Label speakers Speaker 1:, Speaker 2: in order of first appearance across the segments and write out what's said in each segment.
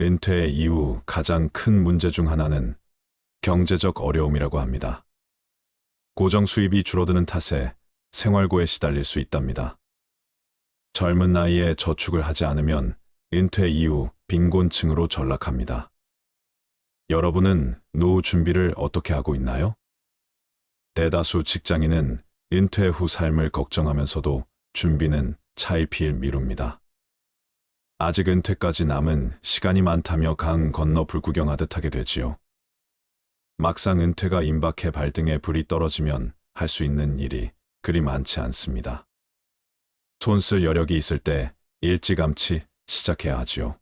Speaker 1: 은퇴 이후 가장 큰 문제 중 하나는 경제적 어려움이라고 합니다. 고정 수입이 줄어드는 탓에 생활고에 시달릴 수 있답니다. 젊은 나이에 저축을 하지 않으면 은퇴 이후 빈곤층으로 전락합니다. 여러분은 노후 준비를 어떻게 하고 있나요? 대다수 직장인은 은퇴 후 삶을 걱정하면서도 준비는 차일피일 미룹니다. 아직 은퇴까지 남은 시간이 많다며 강 건너 불구경하듯 하게 되지요. 막상 은퇴가 임박해 발등에 불이 떨어지면 할 수 있는 일이 그리 많지 않습니다. 손쓸 여력이 있을 때 일찌감치 시작해야 하지요.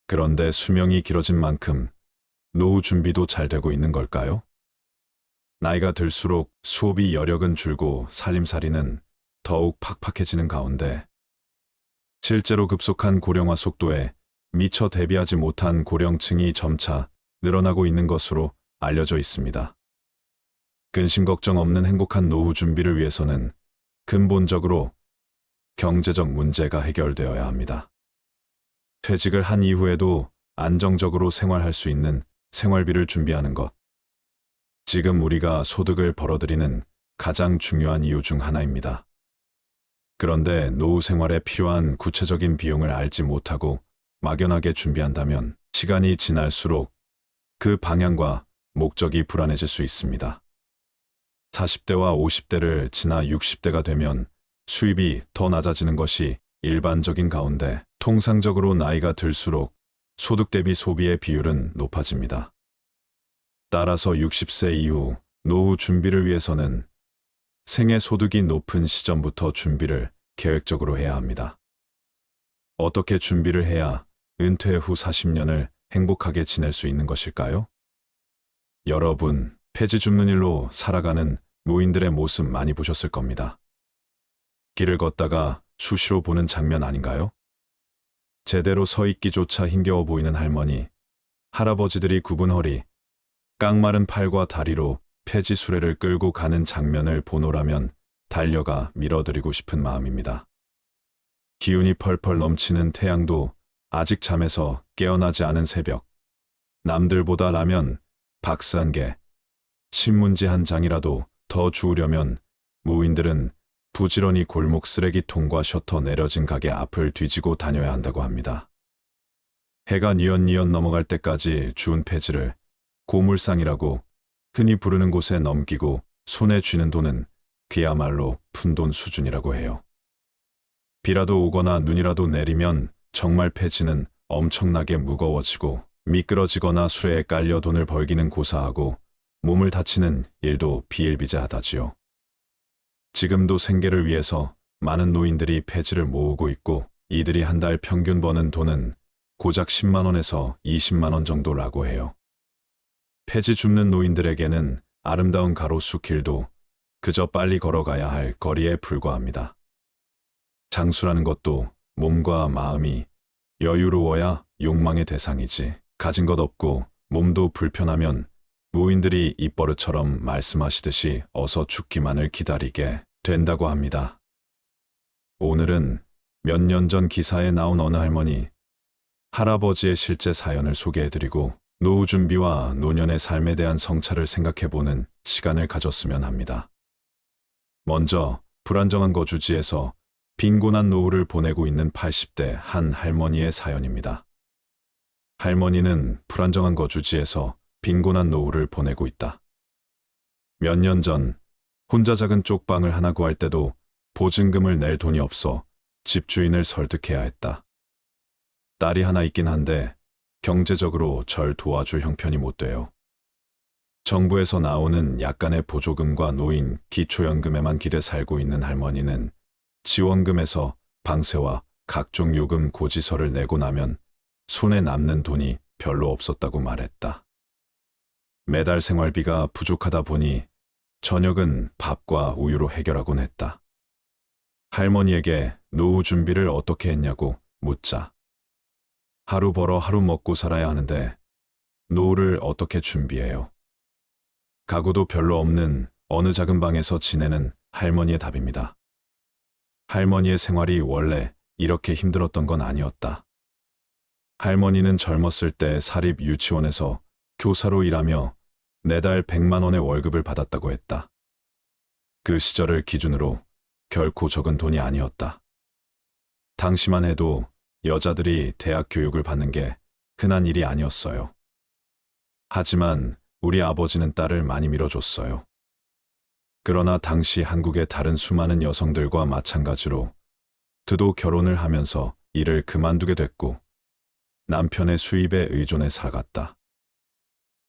Speaker 1: 그런데 수명이 길어진 만큼 노후 준비도 잘 되고 있는 걸까요? 나이가 들수록 소비 여력은 줄고 살림살이는 더욱 팍팍해지는 가운데 실제로 급속한 고령화 속도에 미처 대비하지 못한 고령층이 점차 늘어나고 있는 것으로 알려져 있습니다. 근심 걱정 없는 행복한 노후 준비를 위해서는 근본적으로 경제적 문제가 해결되어야 합니다. 퇴직을 한 이후에도 안정적으로 생활할 수 있는 생활비를 준비하는 것. 지금 우리가 소득을 벌어들이는 가장 중요한 이유 중 하나입니다. 그런데 노후 생활에 필요한 구체적인 비용을 알지 못하고 막연하게 준비한다면 시간이 지날수록 그 방향과 목적이 불안해질 수 있습니다. 40대와 50대를 지나 60대가 되면 수입이 더 낮아지는 것이 일반적인 가운데 통상적으로 나이가 들수록 소득 대비 소비의 비율은 높아집니다. 따라서 60세 이후 노후 준비를 위해서는 생애 소득이 높은 시점부터 준비를 계획적으로 해야 합니다. 어떻게 준비를 해야 은퇴 후 40년을 행복하게 지낼 수 있는 것일까요? 여러분, 폐지 줍는 일로 살아가는 노인들의 모습 많이 보셨을 겁니다. 길을 걷다가 수시로 보는 장면 아닌가요? 제대로 서 있기조차 힘겨워 보이는 할머니, 할아버지들이 굽은 허리, 깡마른 팔과 다리로 폐지 수레를 끌고 가는 장면을 보노라면 달려가 밀어드리고 싶은 마음입니다. 기운이 펄펄 넘치는 태양도 아직 잠에서 깨어나지 않은 새벽, 남들보다 라면 박스 한 개, 신문지 한 장이라도 더 주우려면 무인들은 부지런히 골목 쓰레기통과 셔터 내려진 가게 앞을 뒤지고 다녀야 한다고 합니다. 해가 뉘엿뉘엿 넘어갈 때까지 주운 폐지를 고물상이라고 흔히 부르는 곳에 넘기고 손에 쥐는 돈은 그야말로 푼돈 수준이라고 해요. 비라도 오거나 눈이라도 내리면 정말 폐지는 엄청나게 무거워지고 미끄러지거나 수레에 깔려 돈을 벌기는 고사하고 몸을 다치는 일도 비일비재하다지요. 지금도 생계를 위해서 많은 노인들이 폐지를 모으고 있고 이들이 한 달 평균 버는 돈은 고작 10만 원에서 20만 원 정도라고 해요. 폐지 줍는 노인들에게는 아름다운 가로수 길도 그저 빨리 걸어가야 할 거리에 불과합니다. 장수라는 것도 몸과 마음이 여유로워야 욕망의 대상이지 가진 것 없고 몸도 불편하면 노인들이 입버릇처럼 말씀하시듯이 어서 죽기만을 기다리게 된다고 합니다. 오늘은 몇 년 전 기사에 나온 어느 할머니, 할아버지의 실제 사연을 소개해드리고 노후 준비와 노년의 삶에 대한 성찰을 생각해보는 시간을 가졌으면 합니다. 먼저 불안정한 거주지에서 빈곤한 노후를 보내고 있는 80대 한 할머니의 사연입니다. 할머니는 불안정한 거주지에서 빈곤한 노후를 보내고 있다. 몇 년 전 혼자 작은 쪽방을 하나 구할 때도 보증금을 낼 돈이 없어 집주인을 설득해야 했다. 딸이 하나 있긴 한데 경제적으로 절 도와줄 형편이 못 돼요. 정부에서 나오는 약간의 보조금과 노인 기초연금에만 기대 살고 있는 할머니는 지원금에서 방세와 각종 요금 고지서를 내고 나면 손에 남는 돈이 별로 없었다고 말했다. 매달 생활비가 부족하다 보니 저녁은 밥과 우유로 해결하곤 했다. 할머니에게 노후 준비를 어떻게 했냐고 묻자. 하루 벌어 하루 먹고 살아야 하는데 노후를 어떻게 준비해요? 가구도 별로 없는 어느 작은 방에서 지내는 할머니의 답입니다. 할머니의 생활이 원래 이렇게 힘들었던 건 아니었다. 할머니는 젊었을 때 사립 유치원에서 교사로 일하며 매달 100만 원의 월급을 받았다고 했다. 그 시절을 기준으로 결코 적은 돈이 아니었다. 당시만 해도 여자들이 대학 교육을 받는 게 흔한 일이 아니었어요. 하지만 우리 아버지는 딸을 많이 밀어줬어요. 그러나 당시 한국의 다른 수많은 여성들과 마찬가지로 그도 결혼을 하면서 일을 그만두게 됐고 남편의 수입에 의존해 살아갔다.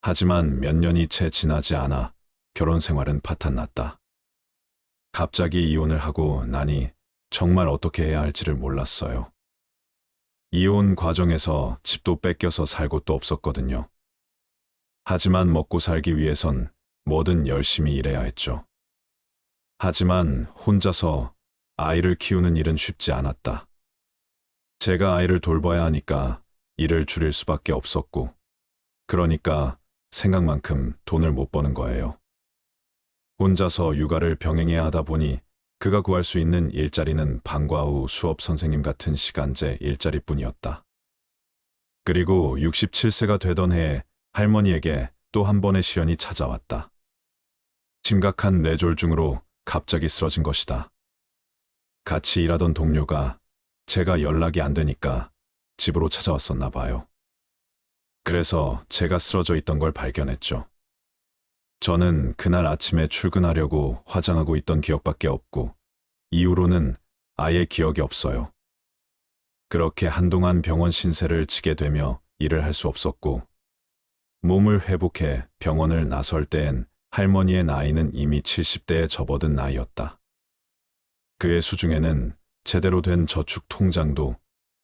Speaker 1: 하지만 몇 년이 채 지나지 않아 결혼 생활은 파탄났다. 갑자기 이혼을 하고 나니 정말 어떻게 해야 할지를 몰랐어요. 이혼 과정에서 집도 뺏겨서 살 곳도 없었거든요. 하지만 먹고 살기 위해선 뭐든 열심히 일해야 했죠. 하지만 혼자서 아이를 키우는 일은 쉽지 않았다. 제가 아이를 돌봐야 하니까 일을 줄일 수밖에 없었고, 그러니까 생각만큼 돈을 못 버는 거예요. 혼자서 육아를 병행해야 하다 보니 그가 구할 수 있는 일자리는 방과 후 수업 선생님 같은 시간제 일자리뿐이었다. 그리고 67세가 되던 해에 할머니에게 또 한 번의 시련이 찾아왔다. 심각한 뇌졸중으로 갑자기 쓰러진 것이다. 같이 일하던 동료가 제가 연락이 안 되니까 집으로 찾아왔었나 봐요. 그래서 제가 쓰러져 있던 걸 발견했죠. 저는 그날 아침에 출근하려고 화장하고 있던 기억밖에 없고 이후로는 아예 기억이 없어요. 그렇게 한동안 병원 신세를 지게 되며 일을 할 수 없었고 몸을 회복해 병원을 나설 때엔 할머니의 나이는 이미 70대에 접어든 나이였다. 그의 수중에는 제대로 된 저축 통장도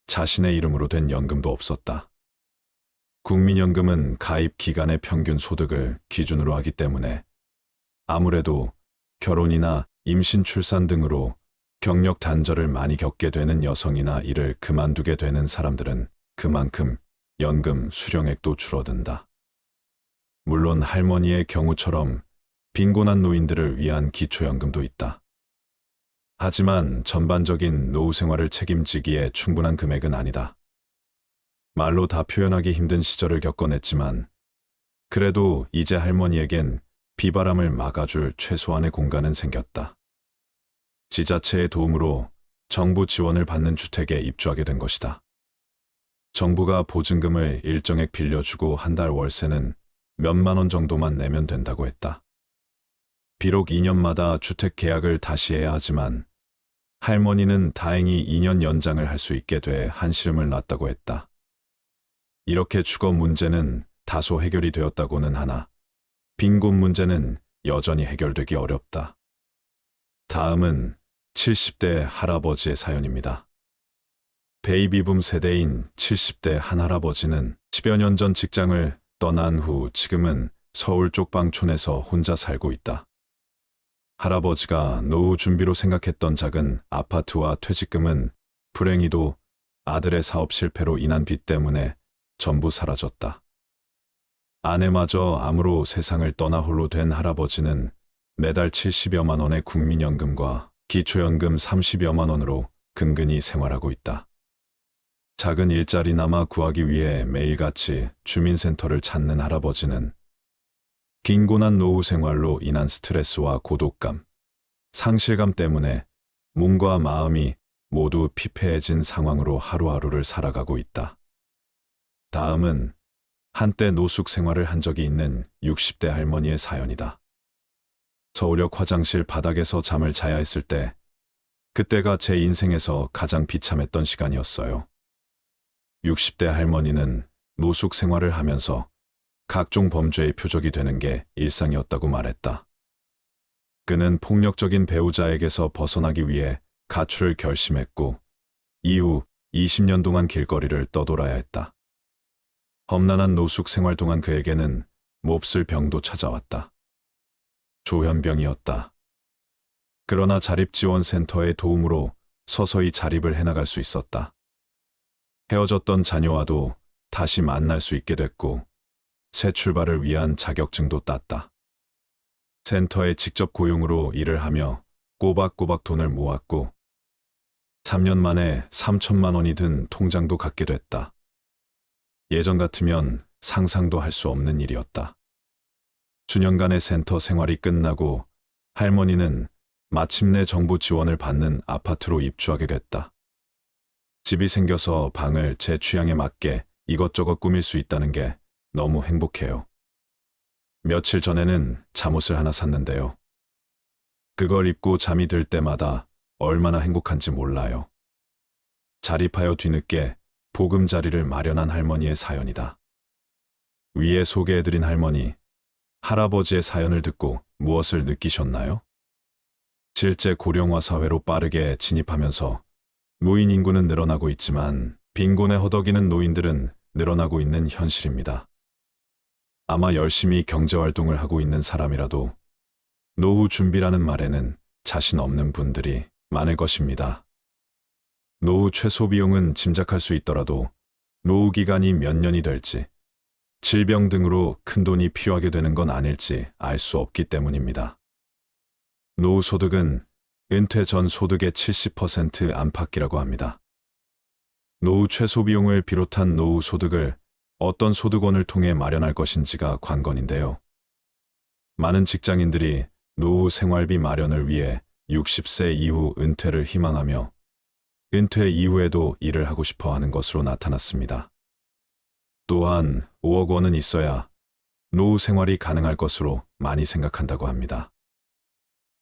Speaker 1: 자신의 이름으로 된 연금도 없었다. 국민연금은 가입 기간의 평균 소득을 기준으로 하기 때문에 아무래도 결혼이나 임신 출산 등으로 경력 단절을 많이 겪게 되는 여성이나 일을 그만두게 되는 사람들은 그만큼 연금 수령액도 줄어든다. 물론 할머니의 경우처럼 빈곤한 노인들을 위한 기초연금도 있다. 하지만 전반적인 노후 생활을 책임지기에 충분한 금액은 아니다. 말로 다 표현하기 힘든 시절을 겪어냈지만 그래도 이제 할머니에겐 비바람을 막아줄 최소한의 공간은 생겼다. 지자체의 도움으로 정부 지원을 받는 주택에 입주하게 된 것이다. 정부가 보증금을 일정액 빌려주고 한 달 월세는 몇만 원 정도만 내면 된다고 했다. 비록 2년마다 주택 계약을 다시 해야 하지만 할머니는 다행히 2년 연장을 할 수 있게 돼 한시름을 놨다고 했다. 이렇게 주거 문제는 다소 해결이 되었다고는 하나 빈곤 문제는 여전히 해결되기 어렵다. 다음은 70대 할아버지의 사연입니다. 베이비붐 세대인 70대 한 할아버지는 10여 년 전 직장을 떠난 후 지금은 서울 쪽방촌에서 혼자 살고 있다. 할아버지가 노후 준비로 생각했던 작은 아파트와 퇴직금은 불행히도 아들의 사업 실패로 인한 빚 때문에 전부 사라졌다. 아내마저 암으로 세상을 떠나 홀로 된 할아버지는 매달 70여만 원의 국민연금과 기초연금 30여만 원으로 근근히 생활하고 있다. 작은 일자리나마 구하기 위해 매일같이 주민센터를 찾는 할아버지는 빈곤한 노후 생활로 인한 스트레스와 고독감, 상실감 때문에 몸과 마음이 모두 피폐해진 상황으로 하루하루를 살아가고 있다. 다음은 한때 노숙 생활을 한 적이 있는 60대 할머니의 사연이다. 서울역 화장실 바닥에서 잠을 자야 했을 때 그때가 제 인생에서 가장 비참했던 시간이었어요. 60대 할머니는 노숙 생활을 하면서 각종 범죄의 표적이 되는 게 일상이었다고 말했다. 그는 폭력적인 배우자에게서 벗어나기 위해 가출을 결심했고 이후 20년 동안 길거리를 떠돌아야 했다. 험난한 노숙 생활 동안 그에게는 몹쓸 병도 찾아왔다. 조현병이었다. 그러나 자립지원센터의 도움으로 서서히 자립을 해나갈 수 있었다. 헤어졌던 자녀와도 다시 만날 수 있게 됐고 새 출발을 위한 자격증도 땄다. 센터에 직접 고용으로 일을 하며 꼬박꼬박 돈을 모았고 3년 만에 3천만 원이 든 통장도 갖게 됐다. 예전 같으면 상상도 할 수 없는 일이었다. 수년간의 센터 생활이 끝나고 할머니는 마침내 정부 지원을 받는 아파트로 입주하게 됐다. 집이 생겨서 방을 제 취향에 맞게 이것저것 꾸밀 수 있다는 게 너무 행복해요. 며칠 전에는 잠옷을 하나 샀는데요. 그걸 입고 잠이 들 때마다 얼마나 행복한지 몰라요. 자립하여 뒤늦게 보금자리를 마련한 할머니의 사연이다. 위에 소개해드린 할머니, 할아버지의 사연을 듣고 무엇을 느끼셨나요? 실제 고령화 사회로 빠르게 진입하면서 노인 인구는 늘어나고 있지만 빈곤에 허덕이는 노인들은 늘어나고 있는 현실입니다. 아마 열심히 경제활동을 하고 있는 사람이라도 노후 준비라는 말에는 자신 없는 분들이 많을 것입니다. 노후 최소 비용은 짐작할 수 있더라도 노후 기간이 몇 년이 될지, 질병 등으로 큰 돈이 필요하게 되는 건 아닐지 알 수 없기 때문입니다. 노후 소득은 은퇴 전 소득의 70% 안팎이라고 합니다. 노후 최소 비용을 비롯한 노후 소득을 어떤 소득원을 통해 마련할 것인지가 관건인데요. 많은 직장인들이 노후 생활비 마련을 위해 60세 이후 은퇴를 희망하며 은퇴 이후에도 일을 하고 싶어 하는 것으로 나타났습니다. 또한 5억 원은 있어야 노후 생활이 가능할 것으로 많이 생각한다고 합니다.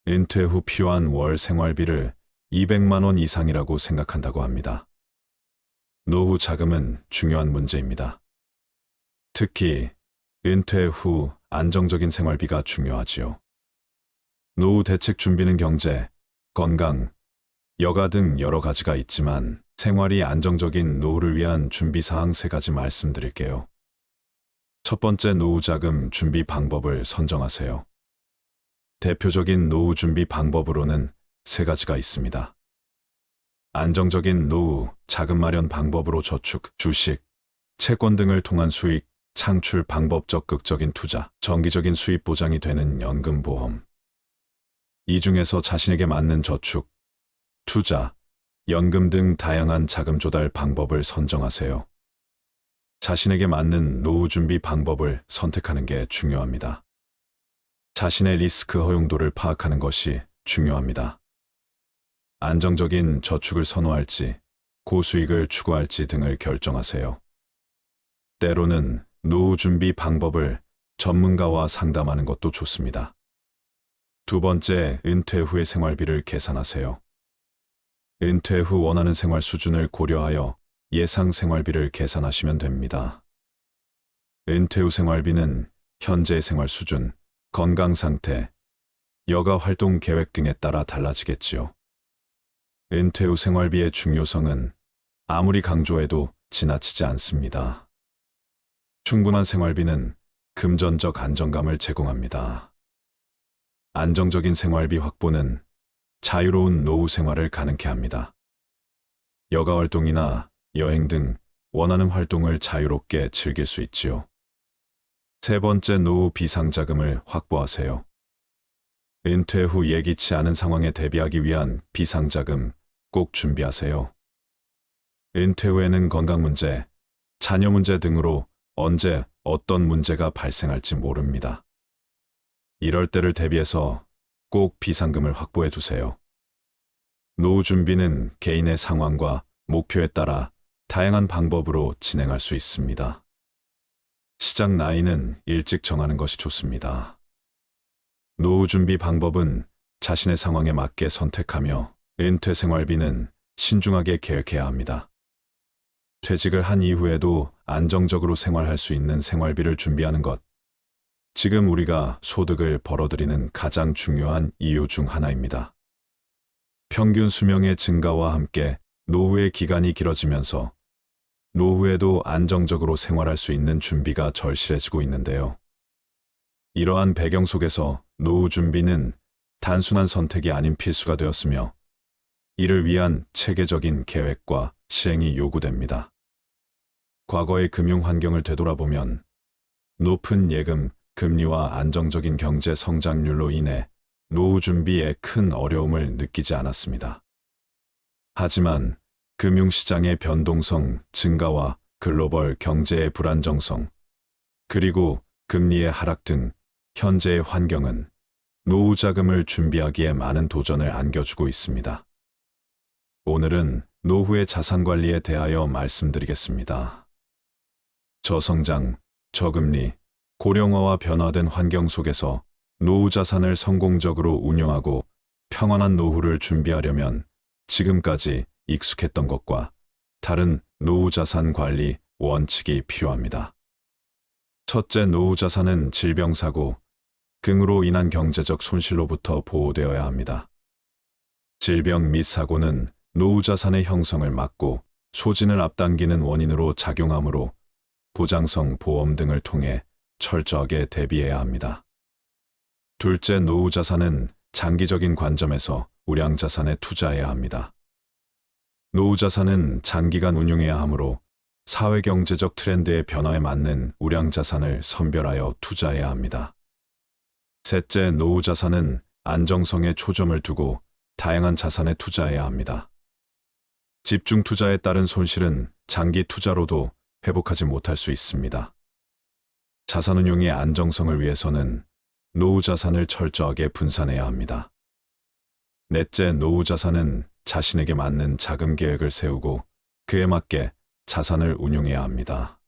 Speaker 1: 은퇴 후 필요한 월 생활비를 200만 원 이상이라고 생각한다고 합니다. 노후 자금은 중요한 문제입니다. 특히 은퇴 후 안정적인 생활비가 중요하지요. 노후 대책 준비는 경제, 건강, 여가 등 여러 가지가 있지만 생활이 안정적인 노후를 위한 준비사항 3가지 말씀드릴게요. 첫 번째, 노후 자금 준비 방법을 선정하세요. 대표적인 노후 준비 방법으로는 3가지가 있습니다. 안정적인 노후 자금 마련 방법으로 저축, 주식, 채권 등을 통한 수익, 창출 방법 적극적인 투자, 정기적인 수입 보장이 되는 연금보험. 이 중에서 자신에게 맞는 저축, 투자, 연금 등 다양한 자금 조달 방법을 선정하세요. 자신에게 맞는 노후 준비 방법을 선택하는 게 중요합니다. 자신의 리스크 허용도를 파악하는 것이 중요합니다. 안정적인 저축을 선호할지, 고수익을 추구할지 등을 결정하세요. 때로는 노후 준비 방법을 전문가와 상담하는 것도 좋습니다. 두 번째, 은퇴 후의 생활비를 계산하세요. 은퇴 후 원하는 생활 수준을 고려하여 예상 생활비를 계산하시면 됩니다. 은퇴 후 생활비는 현재 생활 수준, 건강 상태, 여가 활동 계획 등에 따라 달라지겠지요. 은퇴 후 생활비의 중요성은 아무리 강조해도 지나치지 않습니다. 충분한 생활비는 금전적 안정감을 제공합니다. 안정적인 생활비 확보는 자유로운 노후 생활을 가능케 합니다. 여가 활동이나 여행 등 원하는 활동을 자유롭게 즐길 수 있지요. 세 번째, 노후 비상자금을 확보하세요. 은퇴 후 예기치 않은 상황에 대비하기 위한 비상자금 꼭 준비하세요. 은퇴 후에는 건강 문제, 자녀 문제 등으로 언제 어떤 문제가 발생할지 모릅니다. 이럴 때를 대비해서 꼭 비상금을 확보해 두세요. 노후 준비는 개인의 상황과 목표에 따라 다양한 방법으로 진행할 수 있습니다. 시작 나이는 일찍 정하는 것이 좋습니다. 노후 준비 방법은 자신의 상황에 맞게 선택하며 은퇴 생활비는 신중하게 계획해야 합니다. 퇴직을 한 이후에도 안정적으로 생활할 수 있는 생활비를 준비하는 것, 지금 우리가 소득을 벌어들이는 가장 중요한 이유 중 하나입니다. 평균 수명의 증가와 함께 노후의 기간이 길어지면서 노후에도 안정적으로 생활할 수 있는 준비가 절실해지고 있는데요. 이러한 배경 속에서 노후 준비는 단순한 선택이 아닌 필수가 되었으며 이를 위한 체계적인 계획과 시행이 요구됩니다. 과거의 금융 환경을 되돌아보면 높은 예금, 금리와 안정적인 경제 성장률로 인해 노후 준비에 큰 어려움을 느끼지 않았습니다. 하지만 금융시장의 변동성 증가와 글로벌 경제의 불안정성, 그리고 금리의 하락 등 현재의 환경은 노후 자금을 준비하기에 많은 도전을 안겨주고 있습니다. 오늘은 노후의 자산 관리에 대하여 말씀드리겠습니다. 저성장, 저금리, 고령화와 변화된 환경 속에서 노후 자산을 성공적으로 운용하고 평안한 노후를 준비하려면 지금까지 익숙했던 것과 다른 노후 자산 관리 원칙이 필요합니다. 첫째, 노후 자산은 질병 사고, 등으로 인한 경제적 손실로부터 보호되어야 합니다. 질병 및 사고는 노후 자산의 형성을 막고 소진을 앞당기는 원인으로 작용하므로 보장성 보험 등을 통해 철저하게 대비해야 합니다. 둘째, 노후 자산은 장기적인 관점에서 우량 자산에 투자해야 합니다. 노후 자산은 장기간 운용해야 하므로 사회경제적 트렌드의 변화에 맞는 우량 자산을 선별하여 투자해야 합니다. 셋째, 노후 자산은 안정성에 초점을 두고 다양한 자산에 투자해야 합니다. 집중 투자에 따른 손실은 장기 투자로도 회복하지 못할 수 있습니다. 자산 운용의 안정성을 위해서는 노후 자산을 철저하게 분산해야 합니다. 넷째, 노후 자산은 자신에게 맞는 자금 계획을 세우고 그에 맞게 자산을 운용해야 합니다.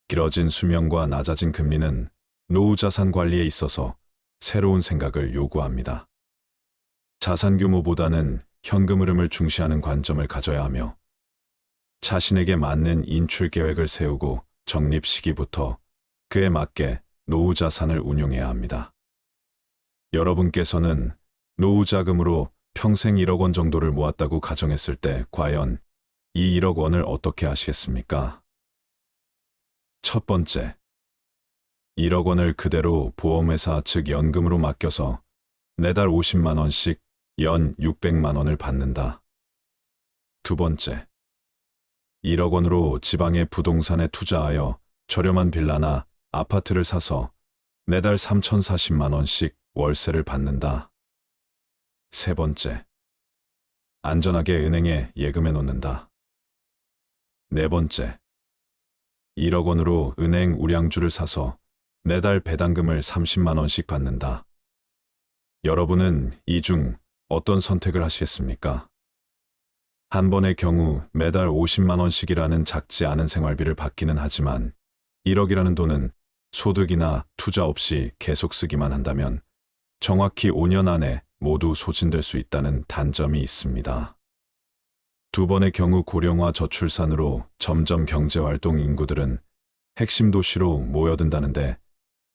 Speaker 1: 길어진 수명과 낮아진 금리는 노후 자산 관리에 있어서 새로운 생각을 요구합니다. 자산 규모보다는 현금 흐름을 중시하는 관점을 가져야 하며 자신에게 맞는 인출 계획을 세우고 적립 시기부터 그에 맞게 노후 자산을 운용해야 합니다. 여러분께서는 노후 자금으로 평생 1억 원 정도를 모았다고 가정했을 때 과연 이 1억 원을 어떻게 하시겠습니까? 첫 번째, 1억 원을 그대로 보험회사 즉 연금으로 맡겨서 매달 50만 원씩 연 600만 원을 받는다. 두 번째, 1억 원으로 지방의 부동산에 투자하여 저렴한 빌라나 아파트를 사서 매달 3,040만 원씩 월세를 받는다. 세 번째, 안전하게 은행에 예금해 놓는다. 네 번째, 1억 원으로 은행 우량주를 사서 매달 배당금을 30만 원씩 받는다. 여러분은 이 중 어떤 선택을 하시겠습니까? 한 번의 경우 매달 50만 원씩이라는 작지 않은 생활비를 받기는 하지만 1억이라는 돈은 소득이나 투자 없이 계속 쓰기만 한다면 정확히 5년 안에 모두 소진될 수 있다는 단점이 있습니다. 두 번의 경우 고령화 저출산으로 점점 경제활동 인구들은 핵심 도시로 모여든다는데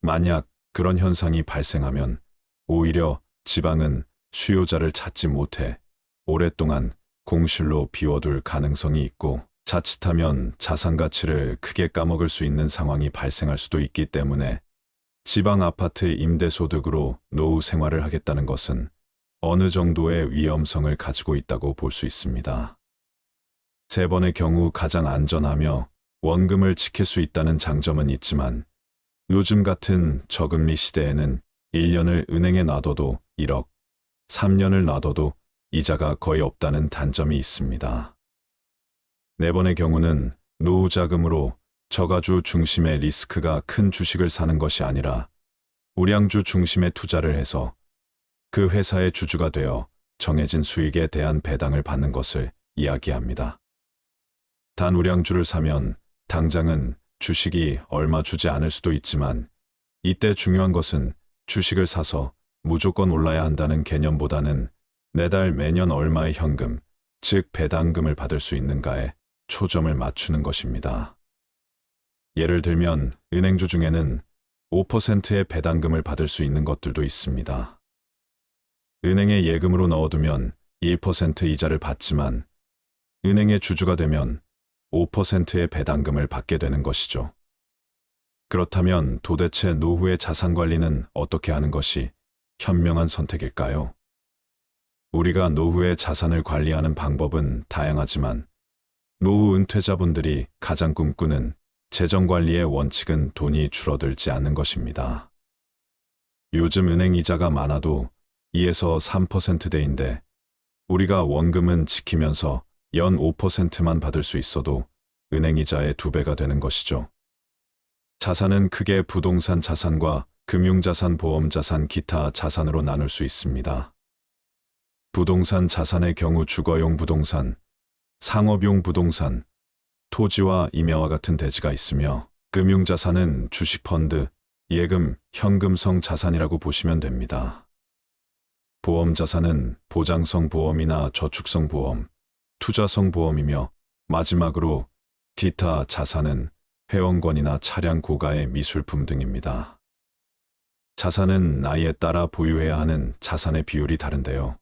Speaker 1: 만약 그런 현상이 발생하면 오히려 지방은 수요자를 찾지 못해 오랫동안 공실로 비워둘 가능성이 있고 자칫하면 자산 가치를 크게 까먹을 수 있는 상황이 발생할 수도 있기 때문에 지방 아파트 임대소득으로 노후 생활을 하겠다는 것은 어느 정도의 위험성을 가지고 있다고 볼 수 있습니다. 세 번의 경우 가장 안전하며 원금을 지킬 수 있다는 장점은 있지만 요즘 같은 저금리 시대에는 1년을 은행에 놔둬도 1억, 3년을 놔둬도 이자가 거의 없다는 단점이 있습니다. 네 번의 경우는 노후 자금으로 저가주 중심의 리스크가 큰 주식을 사는 것이 아니라 우량주 중심의 투자를 해서 그 회사의 주주가 되어 정해진 수익에 대한 배당을 받는 것을 이야기합니다. 단 우량주를 사면 당장은 주식이 얼마 주지 않을 수도 있지만 이때 중요한 것은 주식을 사서 무조건 올라야 한다는 개념보다는 매달 매년 얼마의 현금, 즉 배당금을 받을 수 있는가에 초점을 맞추는 것입니다. 예를 들면 은행주 중에는 5%의 배당금을 받을 수 있는 것들도 있습니다. 은행에 예금으로 넣어두면 1% 이자를 받지만 은행의 주주가 되면 5%의 배당금을 받게 되는 것이죠. 그렇다면 도대체 노후의 자산 관리는 어떻게 하는 것이 현명한 선택일까요? 우리가 노후의 자산을 관리하는 방법은 다양하지만 노후 은퇴자분들이 가장 꿈꾸는 재정관리의 원칙은 돈이 줄어들지 않는 것입니다. 요즘 은행 이자가 많아도 2에서 3%대인데 우리가 원금은 지키면서 연 5%만 받을 수 있어도 은행 이자의 2배가 되는 것이죠. 자산은 크게 부동산 자산과 금융자산, 보험자산, 기타 자산으로 나눌 수 있습니다. 부동산 자산의 경우 주거용 부동산, 상업용 부동산, 토지와 임야와 같은 대지가 있으며, 금융자산은 주식펀드, 예금, 현금성 자산이라고 보시면 됩니다. 보험자산은 보장성 보험이나 저축성 보험, 투자성 보험이며, 마지막으로 기타 자산은 회원권이나 차량, 고가의 미술품 등입니다. 자산은 나이에 따라 보유해야 하는 자산의 비율이 다른데요.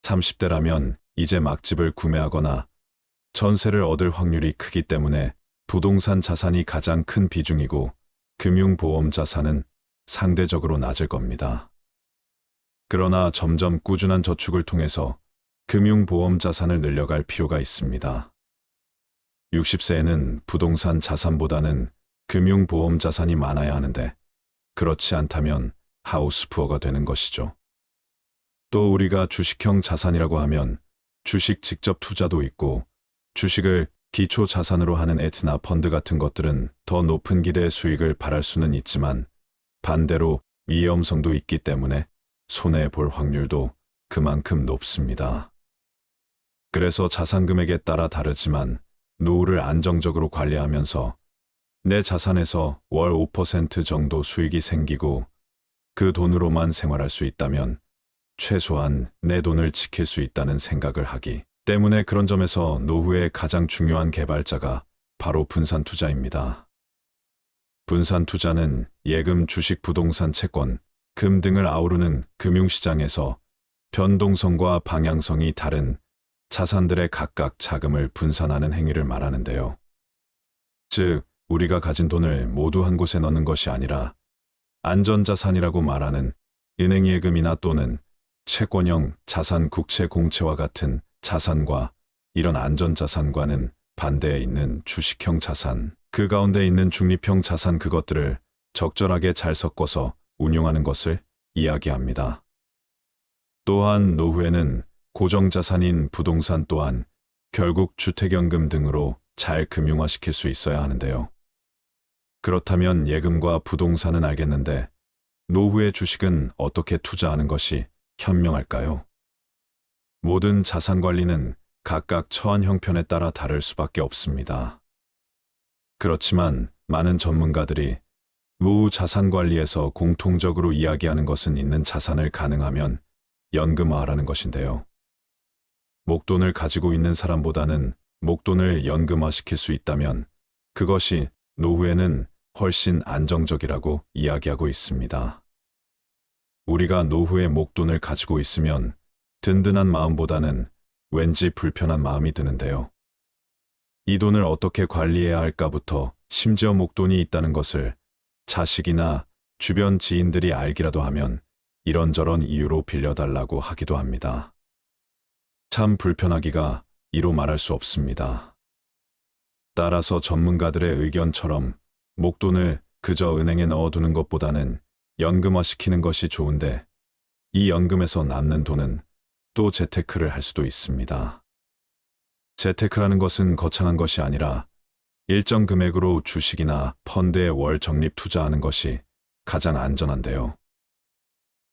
Speaker 1: 30대라면 이제 막 집을 구매하거나 전세를 얻을 확률이 크기 때문에 부동산 자산이 가장 큰 비중이고, 금융보험 자산은 상대적으로 낮을 겁니다. 그러나 점점 꾸준한 저축을 통해서 금융보험 자산을 늘려갈 필요가 있습니다. 60세에는 부동산 자산보다는 금융보험 자산이 많아야 하는데, 그렇지 않다면 하우스푸어가 되는 것이죠. 또 우리가 주식형 자산이라고 하면 주식 직접 투자도 있고, 주식을 기초 자산으로 하는 에트나 펀드 같은 것들은 더 높은 기대의 수익을 바랄 수는 있지만, 반대로 위험성도 있기 때문에 손해 볼 확률도 그만큼 높습니다. 그래서 자산 금액에 따라 다르지만 노후를 안정적으로 관리하면서 내 자산에서 월 5% 정도 수익이 생기고 그 돈으로만 생활할 수 있다면 최소한 내 돈을 지킬 수 있다는 생각을 하기 때문에, 그런 점에서 노후의 가장 중요한 개발자가 바로 분산 투자입니다. 분산 투자는 예금, 주식, 부동산, 채권, 금 등을 아우르는 금융시장에서 변동성과 방향성이 다른 자산들의 각각 자금을 분산하는 행위를 말하는데요. 즉, 우리가 가진 돈을 모두 한 곳에 넣는 것이 아니라 안전자산이라고 말하는 은행 예금이나 또는 채권형 자산, 국채, 공채와 같은 자산과 이런 안전자산과는 반대에 있는 주식형 자산, 그 가운데 있는 중립형 자산, 그것들을 적절하게 잘 섞어서 운용하는 것을 이야기합니다. 또한 노후에는 고정자산인 부동산 또한 결국 주택연금 등으로 잘 금융화시킬 수 있어야 하는데요. 그렇다면 예금과 부동산은 알겠는데 노후의 주식은 어떻게 투자하는 것이 현명할까요? 모든 자산 관리는 각각 처한 형편에 따라 다를 수밖에 없습니다. 그렇지만 많은 전문가들이 노후 자산 관리에서 공통적으로 이야기하는 것은 있는 자산을 가능하면 연금화하라는 것인데요. 목돈을 가지고 있는 사람보다는 목돈을 연금화시킬 수 있다면 그것이 노후에는 훨씬 안정적이라고 이야기하고 있습니다. 우리가 노후에 목돈을 가지고 있으면 든든한 마음보다는 왠지 불편한 마음이 드는데요. 이 돈을 어떻게 관리해야 할까부터 심지어 목돈이 있다는 것을 자식이나 주변 지인들이 알기라도 하면 이런저런 이유로 빌려달라고 하기도 합니다. 참 불편하기가 이로 말할 수 없습니다. 따라서 전문가들의 의견처럼 목돈을 그저 은행에 넣어두는 것보다는 연금화시키는 것이 좋은데, 이 연금에서 남는 돈은 또 재테크를 할 수도 있습니다. 재테크라는 것은 거창한 것이 아니라 일정 금액으로 주식이나 펀드에 월 적립 투자하는 것이 가장 안전한데요.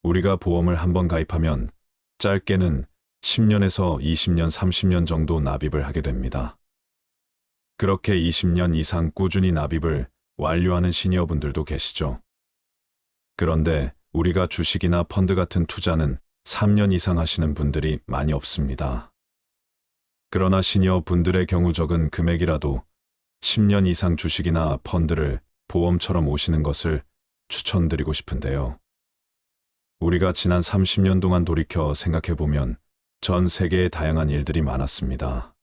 Speaker 1: 우리가 보험을 한번 가입하면 짧게는 10년에서 20년, 30년 정도 납입을 하게 됩니다. 그렇게 20년 이상 꾸준히 납입을 완료하는 시니어분들도 계시죠. 그런데 우리가 주식이나 펀드 같은 투자는 3년 이상 하시는 분들이 많이 없습니다. 그러나 시니어 분들의 경우 적은 금액이라도 10년 이상 주식이나 펀드를 보험처럼 오시는 것을 추천드리고 싶은데요. 우리가 지난 30년 동안 돌이켜 생각해보면 전 세계에 다양한 일들이 많았습니다.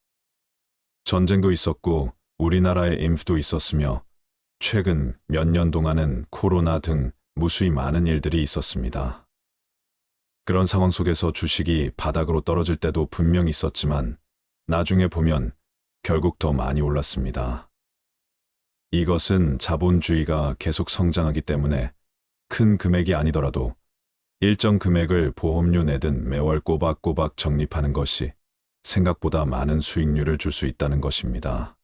Speaker 1: 전쟁도 있었고 우리나라에 임수도 있었으며 최근 몇 년 동안은 코로나 등 무수히 많은 일들이 있었습니다. 그런 상황 속에서 주식이 바닥으로 떨어질 때도 분명 있었지만 나중에 보면 결국 더 많이 올랐습니다. 이것은 자본주의가 계속 성장하기 때문에 큰 금액이 아니더라도 일정 금액을 보험료 내든 매월 꼬박꼬박 적립하는 것이 생각보다 많은 수익률을 줄 수 있다는 것입니다.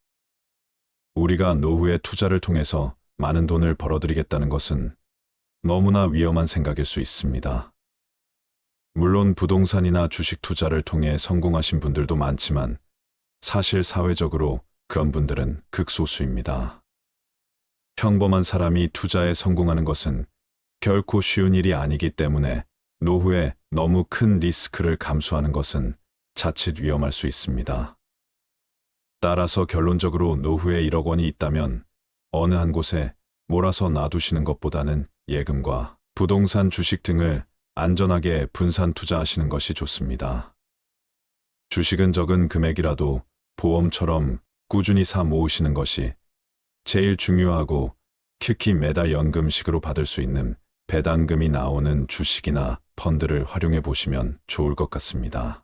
Speaker 1: 우리가 노후의 투자를 통해서 많은 돈을 벌어들이겠다는 것은 너무나 위험한 생각일 수 있습니다. 물론 부동산이나 주식 투자를 통해 성공하신 분들도 많지만 사실 사회적으로 그런 분들은 극소수입니다. 평범한 사람이 투자에 성공하는 것은 결코 쉬운 일이 아니기 때문에 노후에 너무 큰 리스크를 감수하는 것은 자칫 위험할 수 있습니다. 따라서 결론적으로 노후에 1억 원이 있다면 어느 한 곳에 몰아서 놔두시는 것보다는 예금과 부동산 주식 등을 안전하게 분산 투자하시는 것이 좋습니다. 주식은 적은 금액이라도 보험처럼 꾸준히 사 모으시는 것이 제일 중요하고 특히 매달 연금식으로 받을 수 있는 배당금이 나오는 주식이나 펀드를 활용해 보시면 좋을 것 같습니다.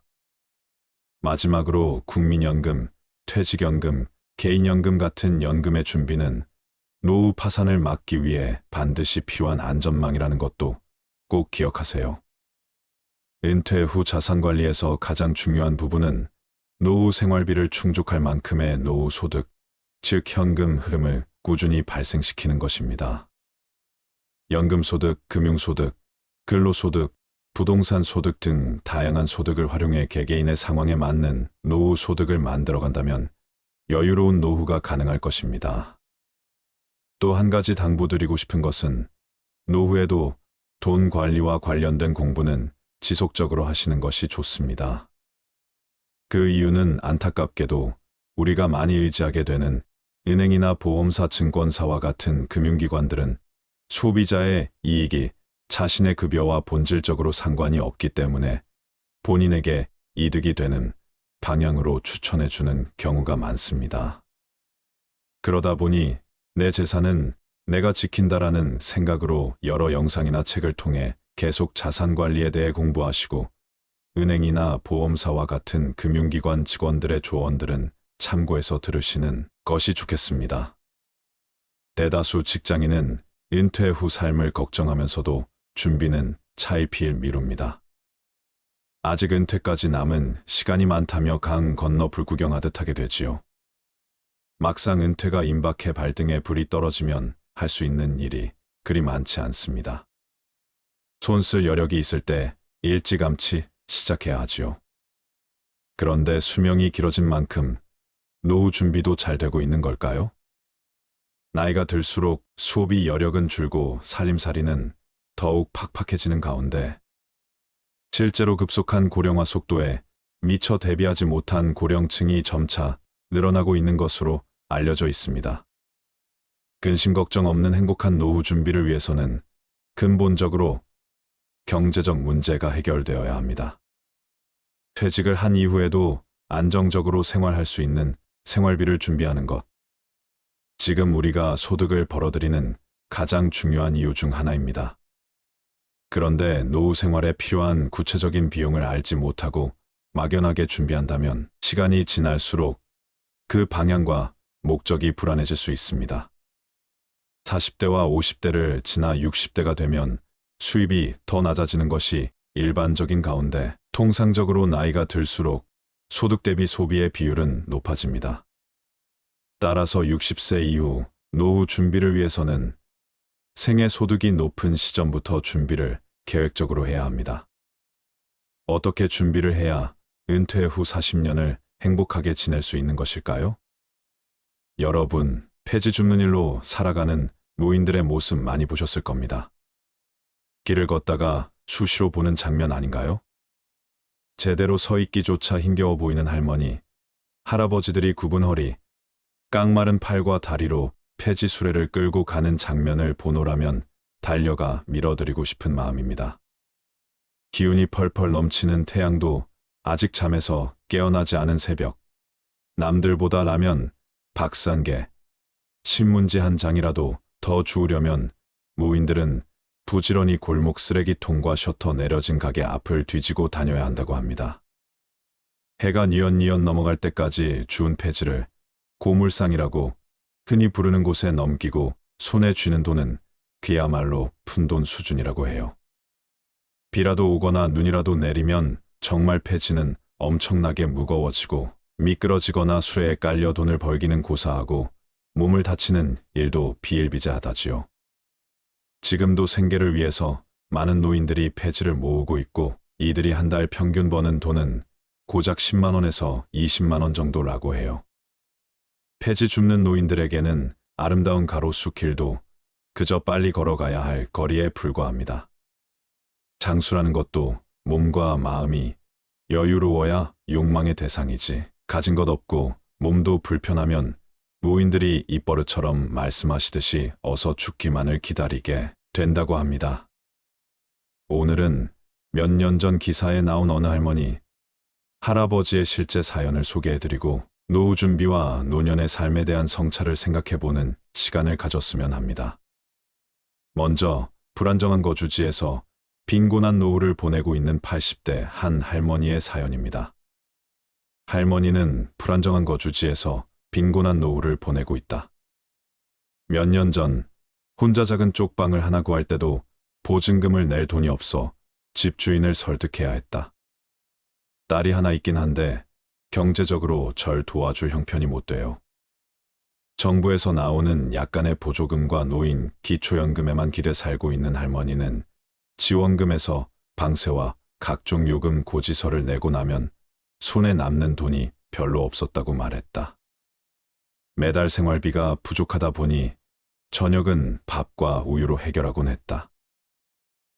Speaker 1: 마지막으로 국민연금, 퇴직연금, 개인연금 같은 연금의 준비는 노후 파산을 막기 위해 반드시 필요한 안전망이라는 것도 꼭 기억하세요. 은퇴 후 자산관리에서 가장 중요한 부분은 노후 생활비를 충족할 만큼의 노후 소득, 즉 현금 흐름을 꾸준히 발생시키는 것입니다. 연금소득, 금융소득, 근로소득, 부동산 소득 등 다양한 소득을 활용해 개개인의 상황에 맞는 노후 소득을 만들어간다면 여유로운 노후가 가능할 것입니다. 또 한 가지 당부드리고 싶은 것은 노후에도 돈 관리와 관련된 공부는 지속적으로 하시는 것이 좋습니다. 그 이유는 안타깝게도 우리가 많이 의지하게 되는 은행이나 보험사, 증권사와 같은 금융기관들은 소비자의 이익이 자신의 급여와 본질적으로 상관이 없기 때문에 본인에게 이득이 되는 방향으로 추천해주는 경우가 많습니다. 그러다 보니 내 재산은 내가 지킨다라는 생각으로 여러 영상이나 책을 통해 계속 자산 관리에 대해 공부하시고 은행이나 보험사와 같은 금융기관 직원들의 조언들은 참고해서 들으시는 것이 좋겠습니다. 대다수 직장인은 은퇴 후 삶을 걱정하면서도 준비는 차일피일 미룹니다. 아직 은퇴까지 남은 시간이 많다며 강 건너 불구경하듯 하게 되지요. 막상 은퇴가 임박해 발등에 불이 떨어지면 할 수 있는 일이 그리 많지 않습니다. 손쓸 여력이 있을 때 일찌감치 시작해야 하지요. 그런데 수명이 길어진 만큼 노후 준비도 잘 되고 있는 걸까요? 나이가 들수록 소비 여력은 줄고 살림살이는 더욱 팍팍해지는 가운데 실제로 급속한 고령화 속도에 미처 대비하지 못한 고령층이 점차 늘어나고 있는 것으로 알려져 있습니다. 근심 걱정 없는 행복한 노후 준비를 위해서는 근본적으로 경제적 문제가 해결되어야 합니다. 퇴직을 한 이후에도 안정적으로 생활할 수 있는 생활비를 준비하는 것. 지금 우리가 소득을 벌어들이는 가장 중요한 이유 중 하나입니다. 그런데 노후 생활에 필요한 구체적인 비용을 알지 못하고 막연하게 준비한다면 시간이 지날수록 그 방향과 목적이 불안해질 수 있습니다. 40대와 50대를 지나 60대가 되면 수입이 더 낮아지는 것이 일반적인 가운데 통상적으로 나이가 들수록 소득 대비 소비의 비율은 높아집니다. 따라서 60세 이후 노후 준비를 위해서는 생애 소득이 높은 시점부터 준비를 계획적으로 해야 합니다. 어떻게 준비를 해야 은퇴 후 40년을 행복하게 지낼 수 있는 것일까요? 여러분, 폐지 줍는 일로 살아가는 노인들의 모습 많이 보셨을 겁니다. 길을 걷다가 수시로 보는 장면 아닌가요? 제대로 서 있기조차 힘겨워 보이는 할머니, 할아버지들이 굽은 허리, 깡마른 팔과 다리로 폐지 수레를 끌고 가는 장면을 보노라면 달려가 밀어드리고 싶은 마음입니다. 기운이 펄펄 넘치는 태양도 아직 잠에서 깨어나지 않은 새벽, 남들보다 라면, 박산개, 신문지 한 장이라도 더 주우려면 노인들은 부지런히 골목 쓰레기통과 셔터 내려진 가게 앞을 뒤지고 다녀야 한다고 합니다. 해가 뉘엿뉘엿 넘어갈 때까지 주운 폐지를 고물상이라고 흔히 부르는 곳에 넘기고 손에 쥐는 돈은 그야말로 푼돈 수준이라고 해요. 비라도 오거나 눈이라도 내리면 정말 폐지는 엄청나게 무거워지고 미끄러지거나 수레에 깔려 돈을 벌기는 고사하고 몸을 다치는 일도 비일비재하다지요. 지금도 생계를 위해서 많은 노인들이 폐지를 모으고 있고 이들이 한 달 평균 버는 돈은 고작 10만 원에서 20만 원 정도라고 해요. 폐지 줍는 노인들에게는 아름다운 가로수길도 그저 빨리 걸어가야 할 거리에 불과합니다. 장수라는 것도 몸과 마음이 여유로워야 욕망의 대상이지. 가진 것 없고 몸도 불편하면 노인들이 입버릇처럼 말씀하시듯이 어서 죽기만을 기다리게 된다고 합니다. 오늘은 몇 년 전 기사에 나온 어느 할머니, 할아버지의 실제 사연을 소개해드리고 노후 준비와 노년의 삶에 대한 성찰을 생각해보는 시간을 가졌으면 합니다. 먼저 불안정한 거주지에서 빈곤한 노후를 보내고 있는 80대 한 할머니의 사연입니다. 할머니는 불안정한 거주지에서 빈곤한 노후를 보내고 있다. 몇 년 전 혼자 작은 쪽방을 하나 구할 때도 보증금을 낼 돈이 없어 집주인을 설득해야 했다. 딸이 하나 있긴 한데 경제적으로 절 도와줄 형편이 못 돼요. 정부에서 나오는 약간의 보조금과 노인 기초연금에만 기대 살고 있는 할머니는 지원금에서 방세와 각종 요금 고지서를 내고 나면 손에 남는 돈이 별로 없었다고 말했다. 매달 생활비가 부족하다 보니 저녁은 밥과 우유로 해결하곤 했다.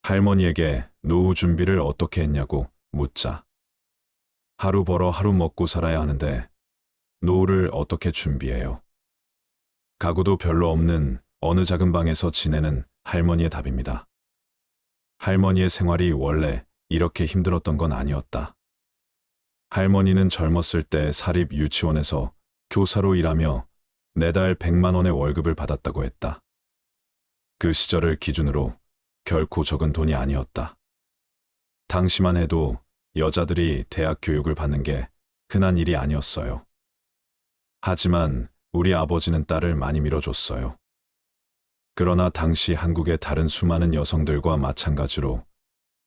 Speaker 1: 할머니에게 노후 준비를 어떻게 했냐고 묻자. 하루 벌어 하루 먹고 살아야 하는데 노후를 어떻게 준비해요? 가구도 별로 없는 어느 작은 방에서 지내는 할머니의 답입니다. 할머니의 생활이 원래 이렇게 힘들었던 건 아니었다. 할머니는 젊었을 때 사립 유치원에서 교사로 일하며 매달 100만 원의 월급을 받았다고 했다. 그 시절을 기준으로 결코 적은 돈이 아니었다. 당시만 해도 여자들이 대학 교육을 받는 게 흔한 일이 아니었어요. 하지만 우리 아버지는 딸을 많이 밀어줬어요. 그러나 당시 한국의 다른 수많은 여성들과 마찬가지로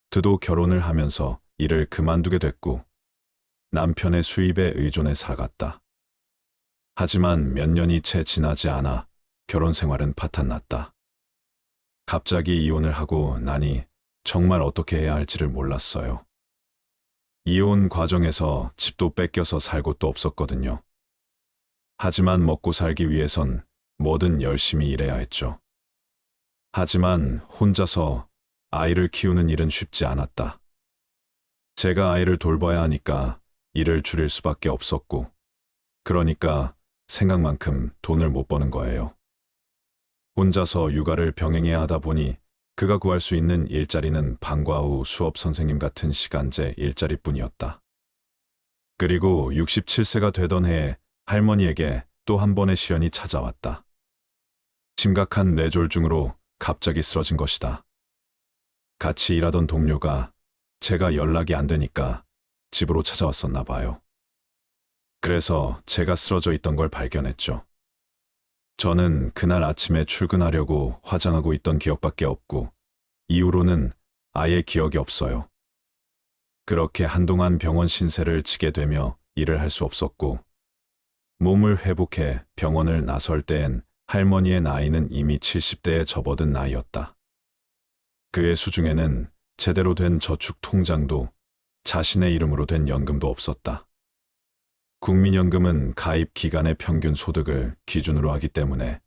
Speaker 1: 그도 결혼을 하면서 일을 그만두게 됐고 남편의 수입에 의존해 살았다. 하지만 몇 년이 채 지나지 않아 결혼 생활은 파탄났다. 갑자기 이혼을 하고 나니 정말 어떻게 해야 할지를 몰랐어요. 이혼 과정에서 집도 뺏겨서 살 곳도 없었거든요. 하지만 먹고 살기 위해선 뭐든 열심히 일해야 했죠. 하지만 혼자서 아이를 키우는 일은 쉽지 않았다. 제가 아이를 돌봐야 하니까 일을 줄일 수밖에 없었고, 그러니까 생각만큼 돈을 못 버는 거예요. 혼자서 육아를 병행해야 하다 보니 그가 구할 수 있는 일자리는 방과 후 수업 선생님 같은 시간제 일자리뿐이었다. 그리고 67세가 되던 해에 할머니에게 또 한 번의 시련이 찾아왔다. 심각한 뇌졸중으로 갑자기 쓰러진 것이다. 같이 일하던 동료가 제가 연락이 안 되니까 집으로 찾아왔었나 봐요. 그래서 제가 쓰러져 있던 걸 발견했죠. 저는 그날 아침에 출근하려고 화장하고 있던 기억밖에 없고 이후로는 아예 기억이 없어요. 그렇게 한동안 병원 신세를 지게 되며 일을 할 수 없었고 몸을 회복해 병원을 나설 때엔 할머니의 나이는 이미 70대에 접어든 나이였다. 그의 수중에는 제대로 된 저축 통장도 자신의 이름으로 된 연금도 없었다. 국민연금은 가입 기간의 평균 소득을 기준으로 하기 때문에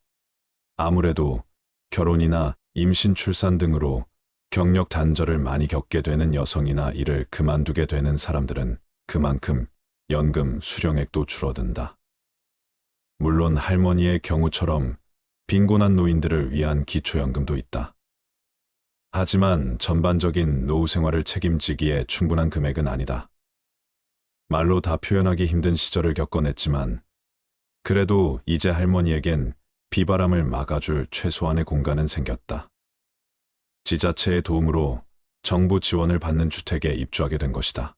Speaker 1: 아무래도 결혼이나 임신 출산 등으로 경력 단절을 많이 겪게 되는 여성이나 일을 그만두게 되는 사람들은 그만큼 연금 수령액도 줄어든다. 물론 할머니의 경우처럼 빈곤한 노인들을 위한 기초연금도 있다. 하지만 전반적인 노후 생활을 책임지기에 충분한 금액은 아니다. 말로 다 표현하기 힘든 시절을 겪어냈지만 그래도 이제 할머니에겐 비바람을 막아줄 최소한의 공간은 생겼다. 지자체의 도움으로 정부 지원을 받는 주택에 입주하게 된 것이다.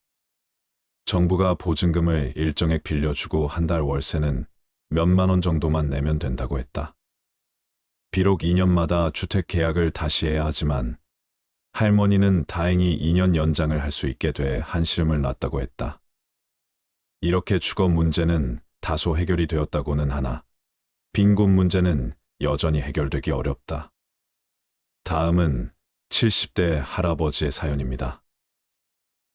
Speaker 1: 정부가 보증금을 일정액 빌려주고 한 달 월세는 몇만 원 정도만 내면 된다고 했다. 비록 2년마다 주택 계약을 다시 해야 하지만 할머니는 다행히 2년 연장을 할 수 있게 돼 한시름을 놨다고 했다. 이렇게 주거 문제는 다소 해결이 되었다고는 하나 빈곤 문제는 여전히 해결되기 어렵다. 다음은 70대 할아버지의 사연입니다.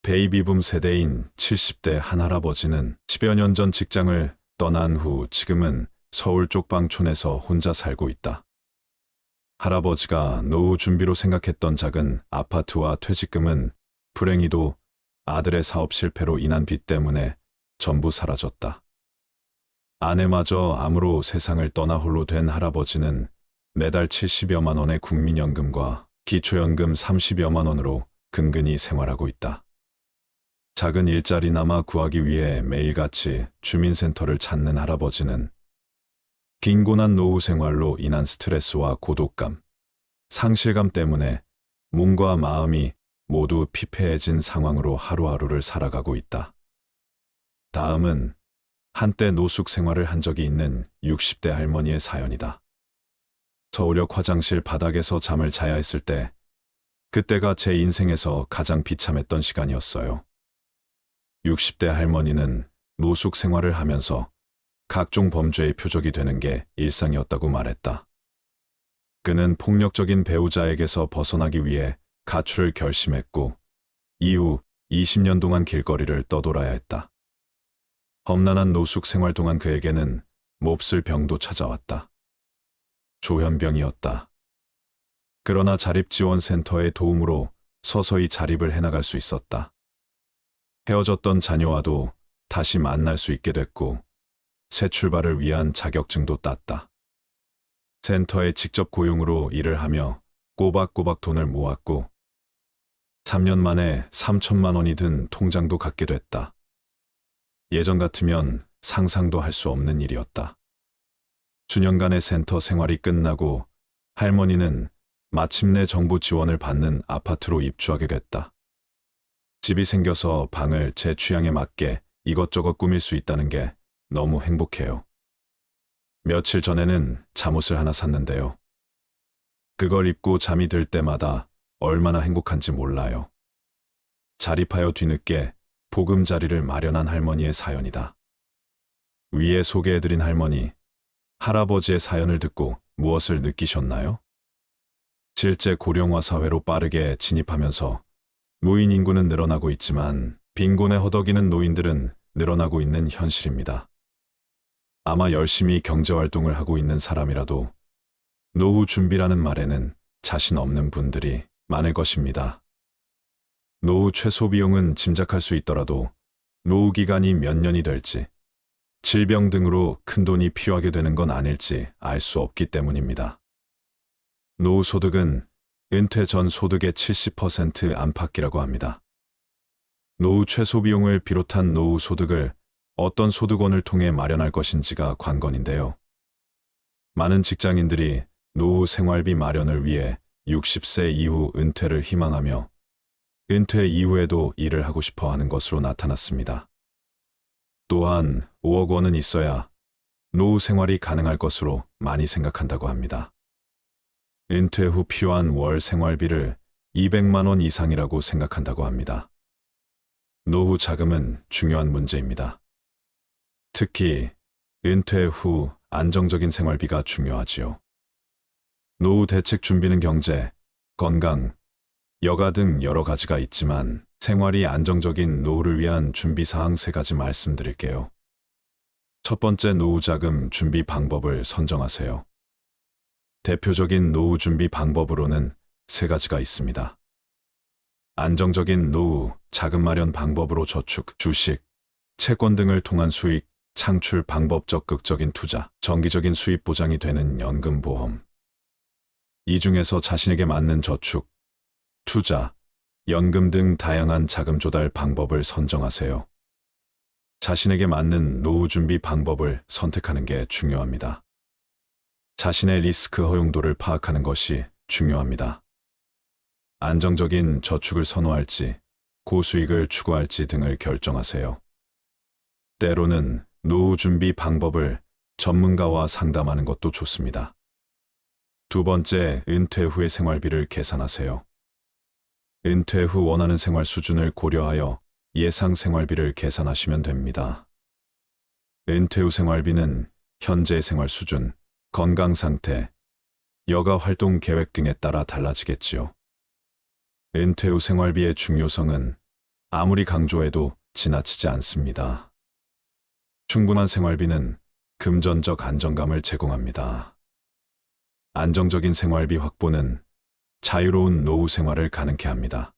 Speaker 1: 베이비붐 세대인 70대 한 할아버지는 10여 년 전 직장을 떠난 후 지금은 서울 쪽방촌에서 혼자 살고 있다. 할아버지가 노후 준비로 생각했던 작은 아파트와 퇴직금은 불행히도 아들의 사업 실패로 인한 빚 때문에 전부 사라졌다. 아내마저 암으로 세상을 떠나 홀로 된 할아버지는 매달 70여만 원의 국민연금과 기초연금 30여만 원으로 근근히 생활하고 있다. 작은 일자리나마 구하기 위해 매일같이 주민센터를 찾는 할아버지는 빈곤한 노후 생활로 인한 스트레스와 고독감, 상실감 때문에 몸과 마음이 모두 피폐해진 상황으로 하루하루를 살아가고 있다. 다음은 한때 노숙 생활을 한 적이 있는 60대 할머니의 사연이다. 서울역 화장실 바닥에서 잠을 자야 했을 때, 그때가 제 인생에서 가장 비참했던 시간이었어요. 60대 할머니는 노숙 생활을 하면서 각종 범죄의 표적이 되는 게 일상이었다고 말했다. 그는 폭력적인 배우자에게서 벗어나기 위해 가출을 결심했고, 이후 20년 동안 길거리를 떠돌아야 했다. 험난한 노숙 생활 동안 그에게는 몹쓸 병도 찾아왔다. 조현병이었다. 그러나 자립지원센터의 도움으로 서서히 자립을 해나갈 수 있었다. 헤어졌던 자녀와도 다시 만날 수 있게 됐고, 새 출발을 위한 자격증도 땄다. 센터에 직접 고용으로 일을 하며 꼬박꼬박 돈을 모았고, 3년 만에 3천만 원이 든 통장도 갖게 됐다. 예전 같으면 상상도 할 수 없는 일이었다. 수년간의 센터 생활이 끝나고 할머니는 마침내 정부 지원을 받는 아파트로 입주하게 됐다. 집이 생겨서 방을 제 취향에 맞게 이것저것 꾸밀 수 있다는 게 너무 행복해요. 며칠 전에는 잠옷을 하나 샀는데요. 그걸 입고 잠이 들 때마다 얼마나 행복한지 몰라요. 자립하여 뒤늦게 보금자리를 마련한 할머니의 사연이다. 위에 소개해드린 할머니, 할아버지의 사연을 듣고 무엇을 느끼셨나요? 실제 고령화 사회로 빠르게 진입하면서 노인 인구는 늘어나고 있지만 빈곤에 허덕이는 노인들은 늘어나고 있는 현실입니다. 아마 열심히 경제활동을 하고 있는 사람이라도 노후 준비라는 말에는 자신 없는 분들이 많을 것입니다. 노후 최소 비용은 짐작할 수 있더라도 노후 기간이 몇 년이 될지, 질병 등으로 큰 돈이 필요하게 되는 건 아닐지 알 수 없기 때문입니다. 노후 소득은 은퇴 전 소득의 70% 안팎이라고 합니다. 노후 최소 비용을 비롯한 노후 소득을 어떤 소득원을 통해 마련할 것인지가 관건인데요. 많은 직장인들이 노후 생활비 마련을 위해 60세 이후 은퇴를 희망하며 은퇴 이후에도 일을 하고 싶어 하는 것으로 나타났습니다. 또한 5억 원은 있어야 노후 생활이 가능할 것으로 많이 생각한다고 합니다. 은퇴 후 필요한 월 생활비를 200만 원 이상이라고 생각한다고 합니다. 노후 자금은 중요한 문제입니다. 특히 은퇴 후 안정적인 생활비가 중요하지요. 노후 대책 준비는 경제, 건강, 여가 등 여러 가지가 있지만 생활이 안정적인 노후를 위한 준비사항 3가지 말씀드릴게요. 첫 번째, 노후 자금 준비 방법을 선정하세요. 대표적인 노후 준비 방법으로는 3가지가 있습니다. 안정적인 노후 자금 마련 방법으로 저축, 주식, 채권 등을 통한 수익, 창출 방법 적극적인 투자, 정기적인 수입 보장이 되는 연금보험. 이 중에서 자신에게 맞는 저축, 투자, 연금 등 다양한 자금 조달 방법을 선정하세요. 자신에게 맞는 노후 준비 방법을 선택하는 게 중요합니다. 자신의 리스크 허용도를 파악하는 것이 중요합니다. 안정적인 저축을 선호할지, 고수익을 추구할지 등을 결정하세요. 때로는 노후 준비 방법을 전문가와 상담하는 것도 좋습니다. 두 번째, 은퇴 후의 생활비를 계산하세요. 은퇴 후 원하는 생활 수준을 고려하여 예상 생활비를 계산하시면 됩니다. 은퇴 후 생활비는 현재 생활 수준, 건강 상태, 여가 활동 계획 등에 따라 달라지겠지요. 은퇴 후 생활비의 중요성은 아무리 강조해도 지나치지 않습니다. 충분한 생활비는 금전적 안정감을 제공합니다. 안정적인 생활비 확보는 자유로운 노후 생활을 가능케 합니다.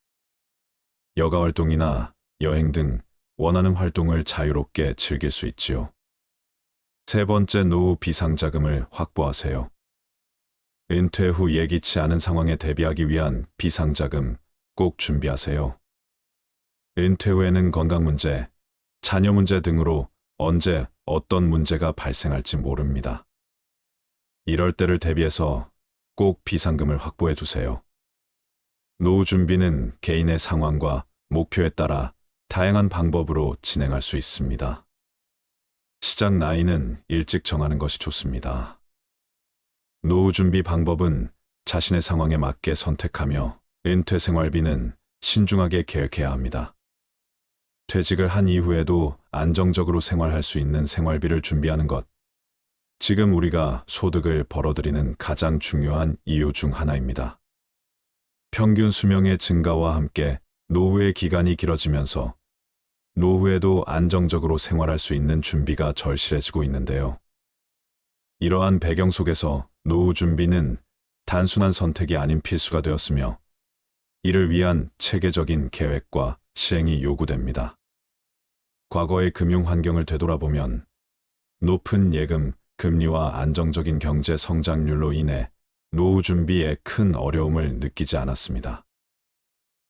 Speaker 1: 여가 활동이나 여행 등 원하는 활동을 자유롭게 즐길 수 있지요. 세 번째, 노후 비상자금을 확보하세요. 은퇴 후 예기치 않은 상황에 대비하기 위한 비상자금 꼭 준비하세요. 은퇴 후에는 건강 문제, 자녀 문제 등으로 언제 어떤 문제가 발생할지 모릅니다. 이럴 때를 대비해서 꼭 비상금을 확보해 두세요. 노후 준비는 개인의 상황과 목표에 따라 다양한 방법으로 진행할 수 있습니다. 시작 나이는 일찍 정하는 것이 좋습니다. 노후 준비 방법은 자신의 상황에 맞게 선택하며 은퇴 생활비는 신중하게 계획해야 합니다. 퇴직을 한 이후에도 안정적으로 생활할 수 있는 생활비를 준비하는 것, 지금 우리가 소득을 벌어들이는 가장 중요한 이유 중 하나입니다. 평균 수명의 증가와 함께 노후의 기간이 길어지면서 노후에도 안정적으로 생활할 수 있는 준비가 절실해지고 있는데요. 이러한 배경 속에서 노후 준비는 단순한 선택이 아닌 필수가 되었으며 이를 위한 체계적인 계획과 시행이 요구됩니다. 과거의 금융 환경을 되돌아보면 높은 예금, 금리와 안정적인 경제 성장률로 인해 노후 준비에 큰 어려움을 느끼지 않았습니다.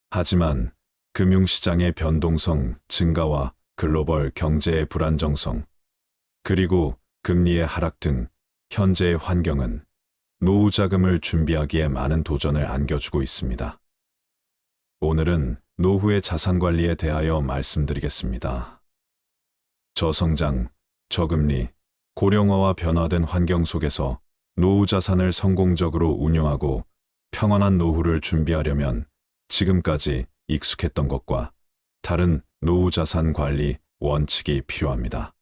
Speaker 1: 하지만 금융시장의 변동성 증가와 글로벌 경제의 불안정성, 그리고 금리의 하락 등 현재의 환경은 노후 자금을 준비하기에 많은 도전을 안겨주고 있습니다. 오늘은 노후의 자산 관리에 대하여 말씀드리겠습니다. 저성장, 저금리, 고령화와 변화된 환경 속에서 노후 자산을 성공적으로 운용하고 평안한 노후를 준비하려면 지금까지 익숙했던 것과 다른 노후 자산 관리 원칙이 필요합니다.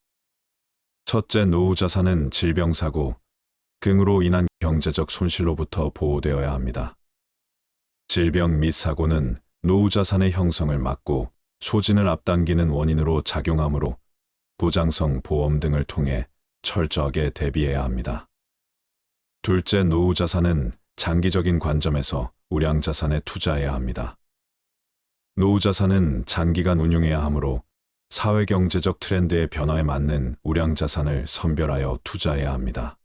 Speaker 1: 첫째, 노후 자산은 질병사고, 등으로 인한 경제적 손실로부터 보호되어야 합니다. 질병 및 사고는 노후 자산의 형성을 막고 소진을 앞당기는 원인으로 작용하므로 보장성 보험 등을 통해 철저하게 대비해야 합니다. 둘째, 노후 자산은 장기적인 관점에서 우량 자산에 투자해야 합니다. 노후 자산은 장기간 운용해야 하므로 사회경제적 트렌드의 변화에 맞는 우량 자산을 선별하여 투자해야 합니다.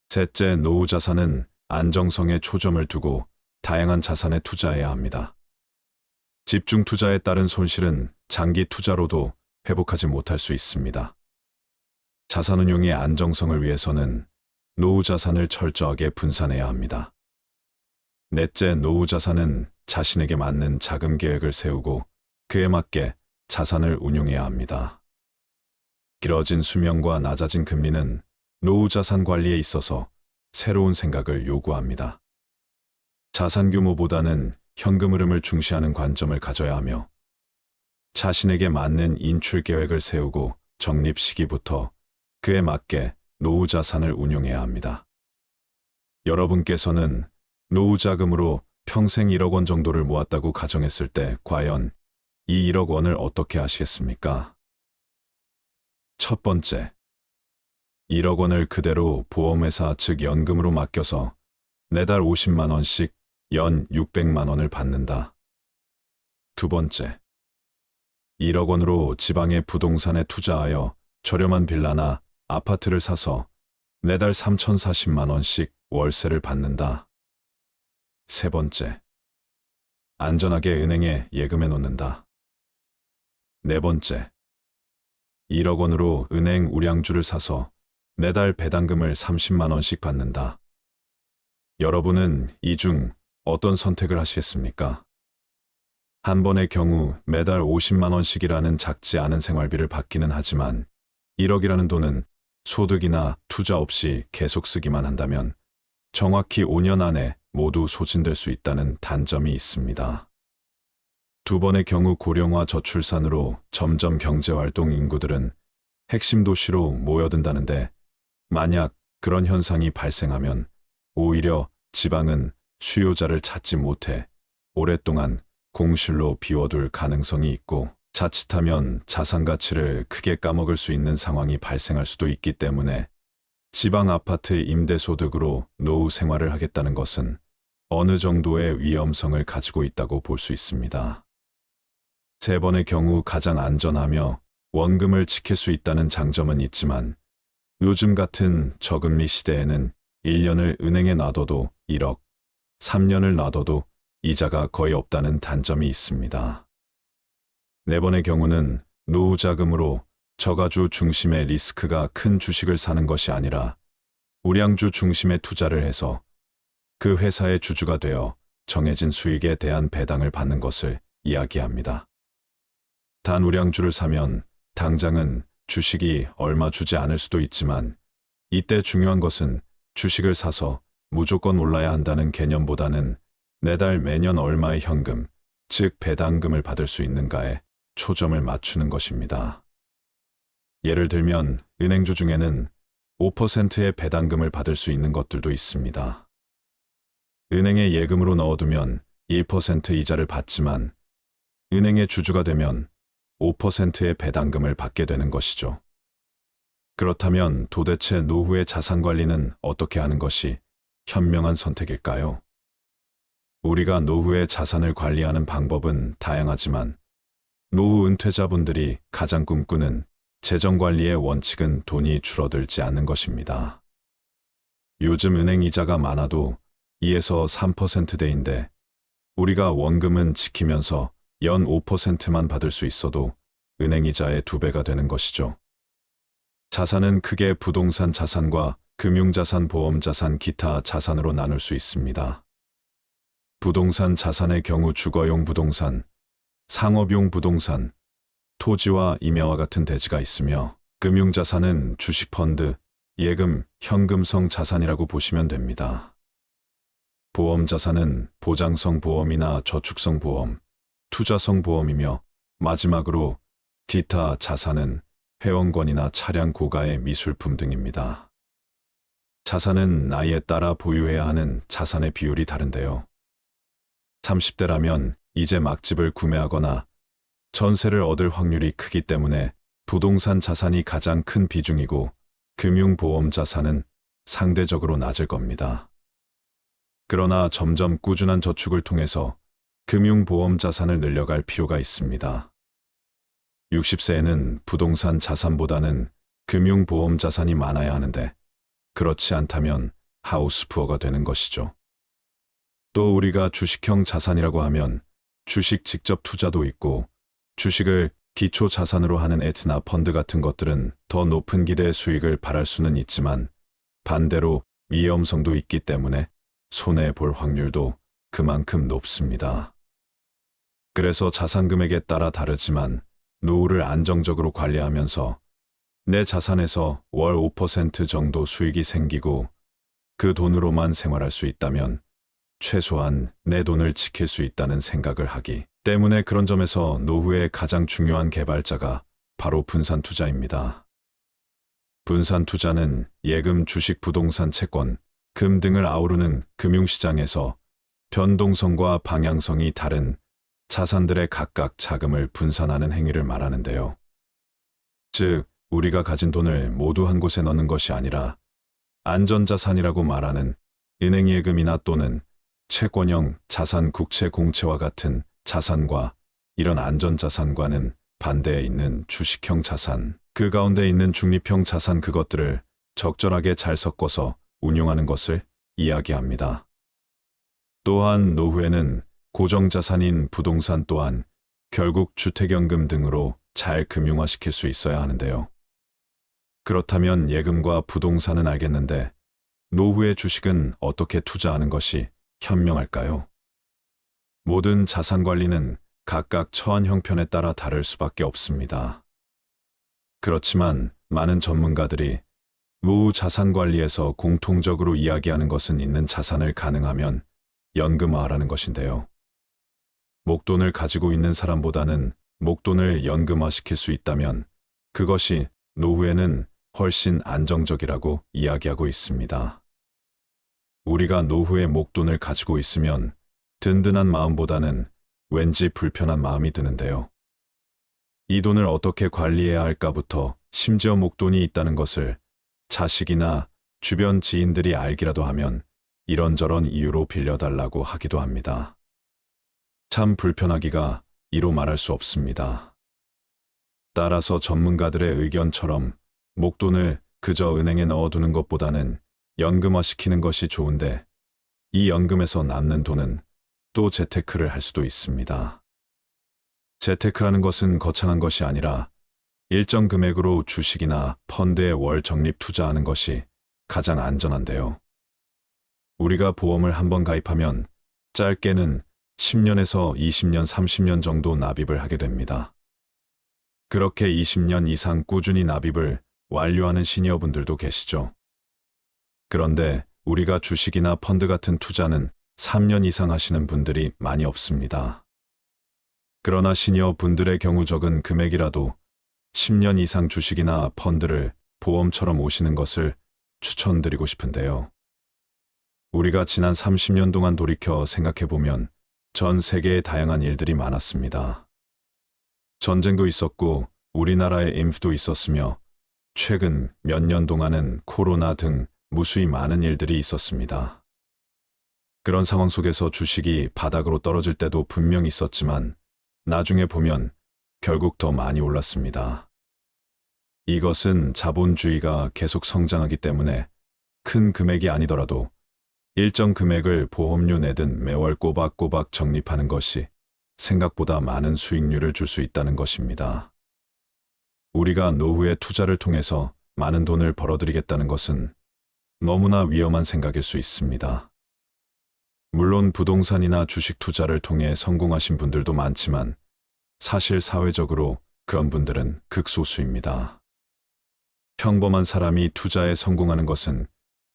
Speaker 1: 셋째, 노후 자산은 안정성에 초점을 두고 다양한 자산에 투자해야 합니다. 집중 투자에 따른 손실은 장기 투자로도 회복하지 못할 수 있습니다. 자산 운용의 안정성을 위해서는 노후 자산을 철저하게 분산해야 합니다. 넷째, 노후 자산은 자신에게 맞는 자금 계획을 세우고 그에 맞게 자산을 운용해야 합니다. 길어진 수명과 낮아진 금리는 노후 자산 관리에 있어서 새로운 생각을 요구합니다. 자산 규모보다는 현금 흐름을 중시하는 관점을 가져야 하며 자신에게 맞는 인출 계획을 세우고 적립 시기부터 그에 맞게 노후 자산을 운용해야 합니다. 여러분께서는 노후 자금으로 평생 1억 원 정도를 모았다고 가정했을 때 과연 이 1억 원을 어떻게 하시겠습니까? 첫 번째, 1억 원을 그대로 보험회사 즉 연금으로 맡겨서 매달 50만 원씩 연 600만 원을 받는다. 두 번째, 1억 원으로 지방의 부동산에 투자하여 저렴한 빌라나 아파트를 사서 매달 3,040만 원씩 월세를 받는다. 세 번째, 안전하게 은행에 예금해 놓는다. 네 번째, 1억 원으로 은행 우량주를 사서 매달 배당금을 30만 원씩 받는다. 여러분은 이 중 어떤 선택을 하시겠습니까? 한 번의 경우 매달 50만 원씩이라는 작지 않은 생활비를 받기는 하지만 1억이라는 돈은 소득이나 투자 없이 계속 쓰기만 한다면 정확히 5년 안에 모두 소진될 수 있다는 단점이 있습니다. 두 번의 경우 고령화 저출산으로 점점 경제활동 인구들은 핵심 도시로 모여든다는데 만약 그런 현상이 발생하면 오히려 지방은 수요자를 찾지 못해 오랫동안 공실로 비워둘 가능성이 있고 자칫하면 자산 가치를 크게 까먹을 수 있는 상황이 발생할 수도 있기 때문에 지방 아파트 임대소득으로 노후 생활을 하겠다는 것은 어느 정도의 위험성을 가지고 있다고 볼 수 있습니다. 재번의 경우 가장 안전하며 원금을 지킬 수 있다는 장점은 있지만 요즘 같은 저금리 시대에는 1년을 은행에 놔둬도 1억, 3년을 놔둬도 이자가 거의 없다는 단점이 있습니다. 네 번의 경우는 노후 자금으로 저가주 중심의 리스크가 큰 주식을 사는 것이 아니라 우량주 중심의 투자를 해서 그 회사의 주주가 되어 정해진 수익에 대한 배당을 받는 것을 이야기합니다. 단 우량주를 사면 당장은 주식이 얼마 주지 않을 수도 있지만 이때 중요한 것은 주식을 사서 무조건 올라야 한다는 개념보다는 매달 매년 얼마의 현금, 즉 배당금을 받을 수 있는가에 초점을 맞추는 것입니다. 예를 들면 은행주 중에는 5%의 배당금을 받을 수 있는 것들도 있습니다. 은행에 예금으로 넣어두면 1% 이자를 받지만 은행의 주주가 되면 5%의 배당금을 받게 되는 것이죠. 그렇다면 도대체 노후의 자산 관리는 어떻게 하는 것이 현명한 선택일까요? 우리가 노후의 자산을 관리하는 방법은 다양하지만 노후 은퇴자분들이 가장 꿈꾸는 재정관리의 원칙은 돈이 줄어들지 않는 것입니다. 요즘 은행 이자가 많아도 2에서 3%대인데 우리가 원금은 지키면서 연 5%만 받을 수 있어도 은행 이자의 2배가 되는 것이죠. 자산은 크게 부동산 자산과 금융자산, 보험자산, 기타 자산으로 나눌 수 있습니다. 부동산 자산의 경우 주거용 부동산, 상업용 부동산, 토지와 임야와 같은 대지가 있으며 금융자산은 주식펀드, 예금, 현금성 자산이라고 보시면 됩니다. 보험자산은 보장성 보험이나 저축성 보험, 투자성 보험이며 마지막으로 기타 자산은 회원권이나 차량 고가의 미술품 등입니다. 자산은 나이에 따라 보유해야 하는 자산의 비율이 다른데요. 30대라면 이제 막 집을 구매하거나 전세를 얻을 확률이 크기 때문에 부동산 자산이 가장 큰 비중이고 금융보험 자산은 상대적으로 낮을 겁니다. 그러나 점점 꾸준한 저축을 통해서 금융보험 자산을 늘려갈 필요가 있습니다. 60세에는 부동산 자산보다는 금융보험 자산이 많아야 하는데 그렇지 않다면 하우스푸어가 되는 것이죠. 또 우리가 주식형 자산이라고 하면 주식 직접 투자도 있고 주식을 기초 자산으로 하는 에트나 펀드 같은 것들은 더 높은 기대 수익을 바랄 수는 있지만 반대로 위험성도 있기 때문에 손해볼 확률도 그만큼 높습니다. 그래서 자산 금액에 따라 다르지만 노후를 안정적으로 관리하면서 내 자산에서 월 5% 정도 수익이 생기고 그 돈으로만 생활할 수 있다면 최소한 내 돈을 지킬 수 있다는 생각을 하기 때문에 그런 점에서 노후의 가장 중요한 개발자가 바로 분산 투자입니다. 분산 투자는 예금, 주식, 부동산, 채권, 금 등을 아우르는 금융시장에서 변동성과 방향성이 다른 자산들의 각각 자금을 분산하는 행위를 말하는데요. 즉, 우리가 가진 돈을 모두 한 곳에 넣는 것이 아니라 안전자산이라고 말하는 은행예금이나 또는 채권형 자산, 국채, 공채와 같은 자산과 이런 안전자산과는 반대에 있는 주식형 자산, 그 가운데 있는 중립형 자산, 그것들을 적절하게 잘 섞어서 운용하는 것을 이야기합니다. 또한 노후에는 고정자산인 부동산 또한 결국 주택연금 등으로 잘 금융화시킬 수 있어야 하는데요. 그렇다면 예금과 부동산은 알겠는데 노후의 주식은 어떻게 투자하는 것이 현명할까요? 모든 자산 관리는 각각 처한 형편에 따라 다를 수밖에 없습니다. 그렇지만 많은 전문가들이 노후 자산 관리에서 공통적으로 이야기하는 것은 있는 자산을 가능하면 연금화하라는 것인데요. 목돈을 가지고 있는 사람보다는 목돈을 연금화시킬 수 있다면 그것이 노후에는 훨씬 안정적이라고 이야기하고 있습니다. 우리가 노후에 목돈을 가지고 있으면 든든한 마음보다는 왠지 불편한 마음이 드는데요. 이 돈을 어떻게 관리해야 할까부터 심지어 목돈이 있다는 것을 자식이나 주변 지인들이 알기라도 하면 이런저런 이유로 빌려달라고 하기도 합니다. 참 불편하기가 이로 말할 수 없습니다. 따라서 전문가들의 의견처럼 목돈을 그저 은행에 넣어두는 것보다는 연금화시키는 것이 좋은데 이 연금에서 남는 돈은 또 재테크를 할 수도 있습니다. 재테크라는 것은 거창한 것이 아니라 일정 금액으로 주식이나 펀드에 월 적립 투자하는 것이 가장 안전한데요. 우리가 보험을 한번 가입하면 짧게는 10년에서 20년, 30년 정도 납입을 하게 됩니다. 그렇게 20년 이상 꾸준히 납입을 완료하는 시니어분들도 계시죠. 그런데 우리가 주식이나 펀드 같은 투자는 3년 이상 하시는 분들이 많이 없습니다. 그러나 시니어 분들의 경우 적은 금액이라도 10년 이상 주식이나 펀드를 보험처럼 오시는 것을 추천드리고 싶은데요. 우리가 지난 30년 동안 돌이켜 생각해보면 전 세계에 다양한 일들이 많았습니다. 전쟁도 있었고 우리나라에 인프도 있었으며 최근 몇 년 동안은 코로나 등 무수히 많은 일들이 있었습니다. 그런 상황 속에서 주식이 바닥으로 떨어질 때도 분명 있었지만 나중에 보면 결국 더 많이 올랐습니다. 이것은 자본주의가 계속 성장하기 때문에 큰 금액이 아니더라도 일정 금액을 보험료 내든 매월 꼬박꼬박 적립하는 것이 생각보다 많은 수익률을 줄 수 있다는 것입니다. 우리가 노후에 투자를 통해서 많은 돈을 벌어들이겠다는 것은 너무나 위험한 생각일 수 있습니다. 물론 부동산이나 주식 투자를 통해 성공하신 분들도 많지만 사실 사회적으로 그런 분들은 극소수입니다. 평범한 사람이 투자에 성공하는 것은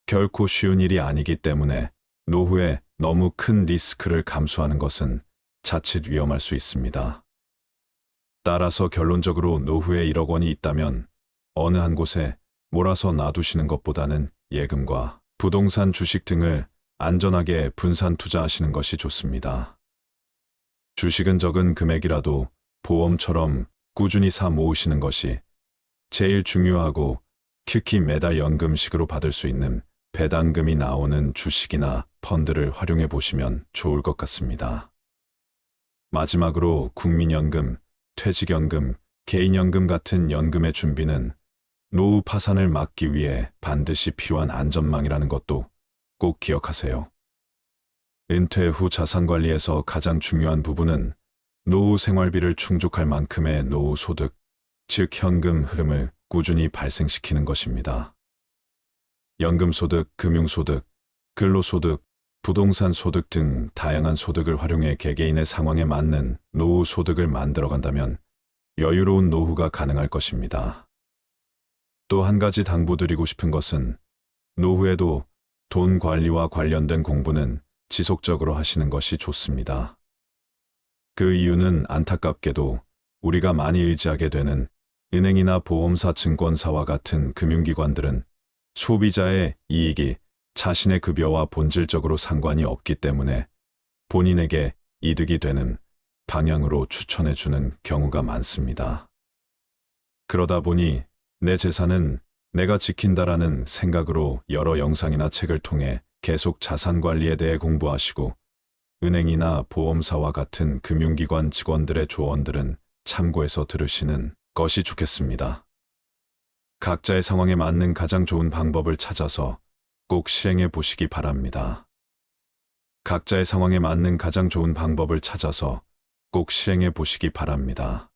Speaker 1: 결코 쉬운 일이 아니기 때문에 노후에 너무 큰 리스크를 감수하는 것은 자칫 위험할 수 있습니다. 따라서 결론적으로 노후에 1억 원이 있다면 어느 한 곳에 몰아서 놔두시는 것보다는 예금과 부동산 주식 등을 안전하게 분산 투자하시는 것이 좋습니다. 주식은 적은 금액이라도 보험처럼 꾸준히 사 모으시는 것이 제일 중요하고 특히 매달 연금식으로 받을 수 있는 배당금이 나오는 주식이나 펀드를 활용해 보시면 좋을 것 같습니다. 마지막으로 국민연금, 퇴직연금, 개인연금 같은 연금의 준비는 노후 파산을 막기 위해 반드시 필요한 안전망이라는 것도 꼭 기억하세요. 은퇴 후 자산관리에서 가장 중요한 부분은 노후 생활비를 충족할 만큼의 노후 소득, 즉 현금 흐름을 꾸준히 발생시키는 것입니다. 연금소득, 금융소득, 근로소득, 부동산 소득 등 다양한 소득을 활용해 개개인의 상황에 맞는 노후 소득을 만들어간다면 여유로운 노후가 가능할 것입니다. 또 한 가지 당부드리고 싶은 것은 노후에도 돈 관리와 관련된 공부는 지속적으로 하시는 것이 좋습니다. 그 이유는 안타깝게도 우리가 많이 의지하게 되는 은행이나 보험사, 증권사와 같은 금융기관들은 소비자의 이익이 자신의 급여와 본질적으로 상관이 없기 때문에 본인에게 이득이 되는 방향으로 추천해주는 경우가 많습니다. 그러다 보니 내 재산은 내가 지킨다라는 생각으로 여러 영상이나 책을 통해 계속 자산 관리에 대해 공부하시고 은행이나 보험사와 같은 금융기관 직원들의 조언들은 참고해서 들으시는 것이 좋겠습니다. 각자의 상황에 맞는 가장 좋은 방법을 찾아서 꼭 실행해 보시기 바랍니다. 각자의 상황에 맞는 가장 좋은 방법을 찾아서 꼭 실행해 보시기 바랍니다.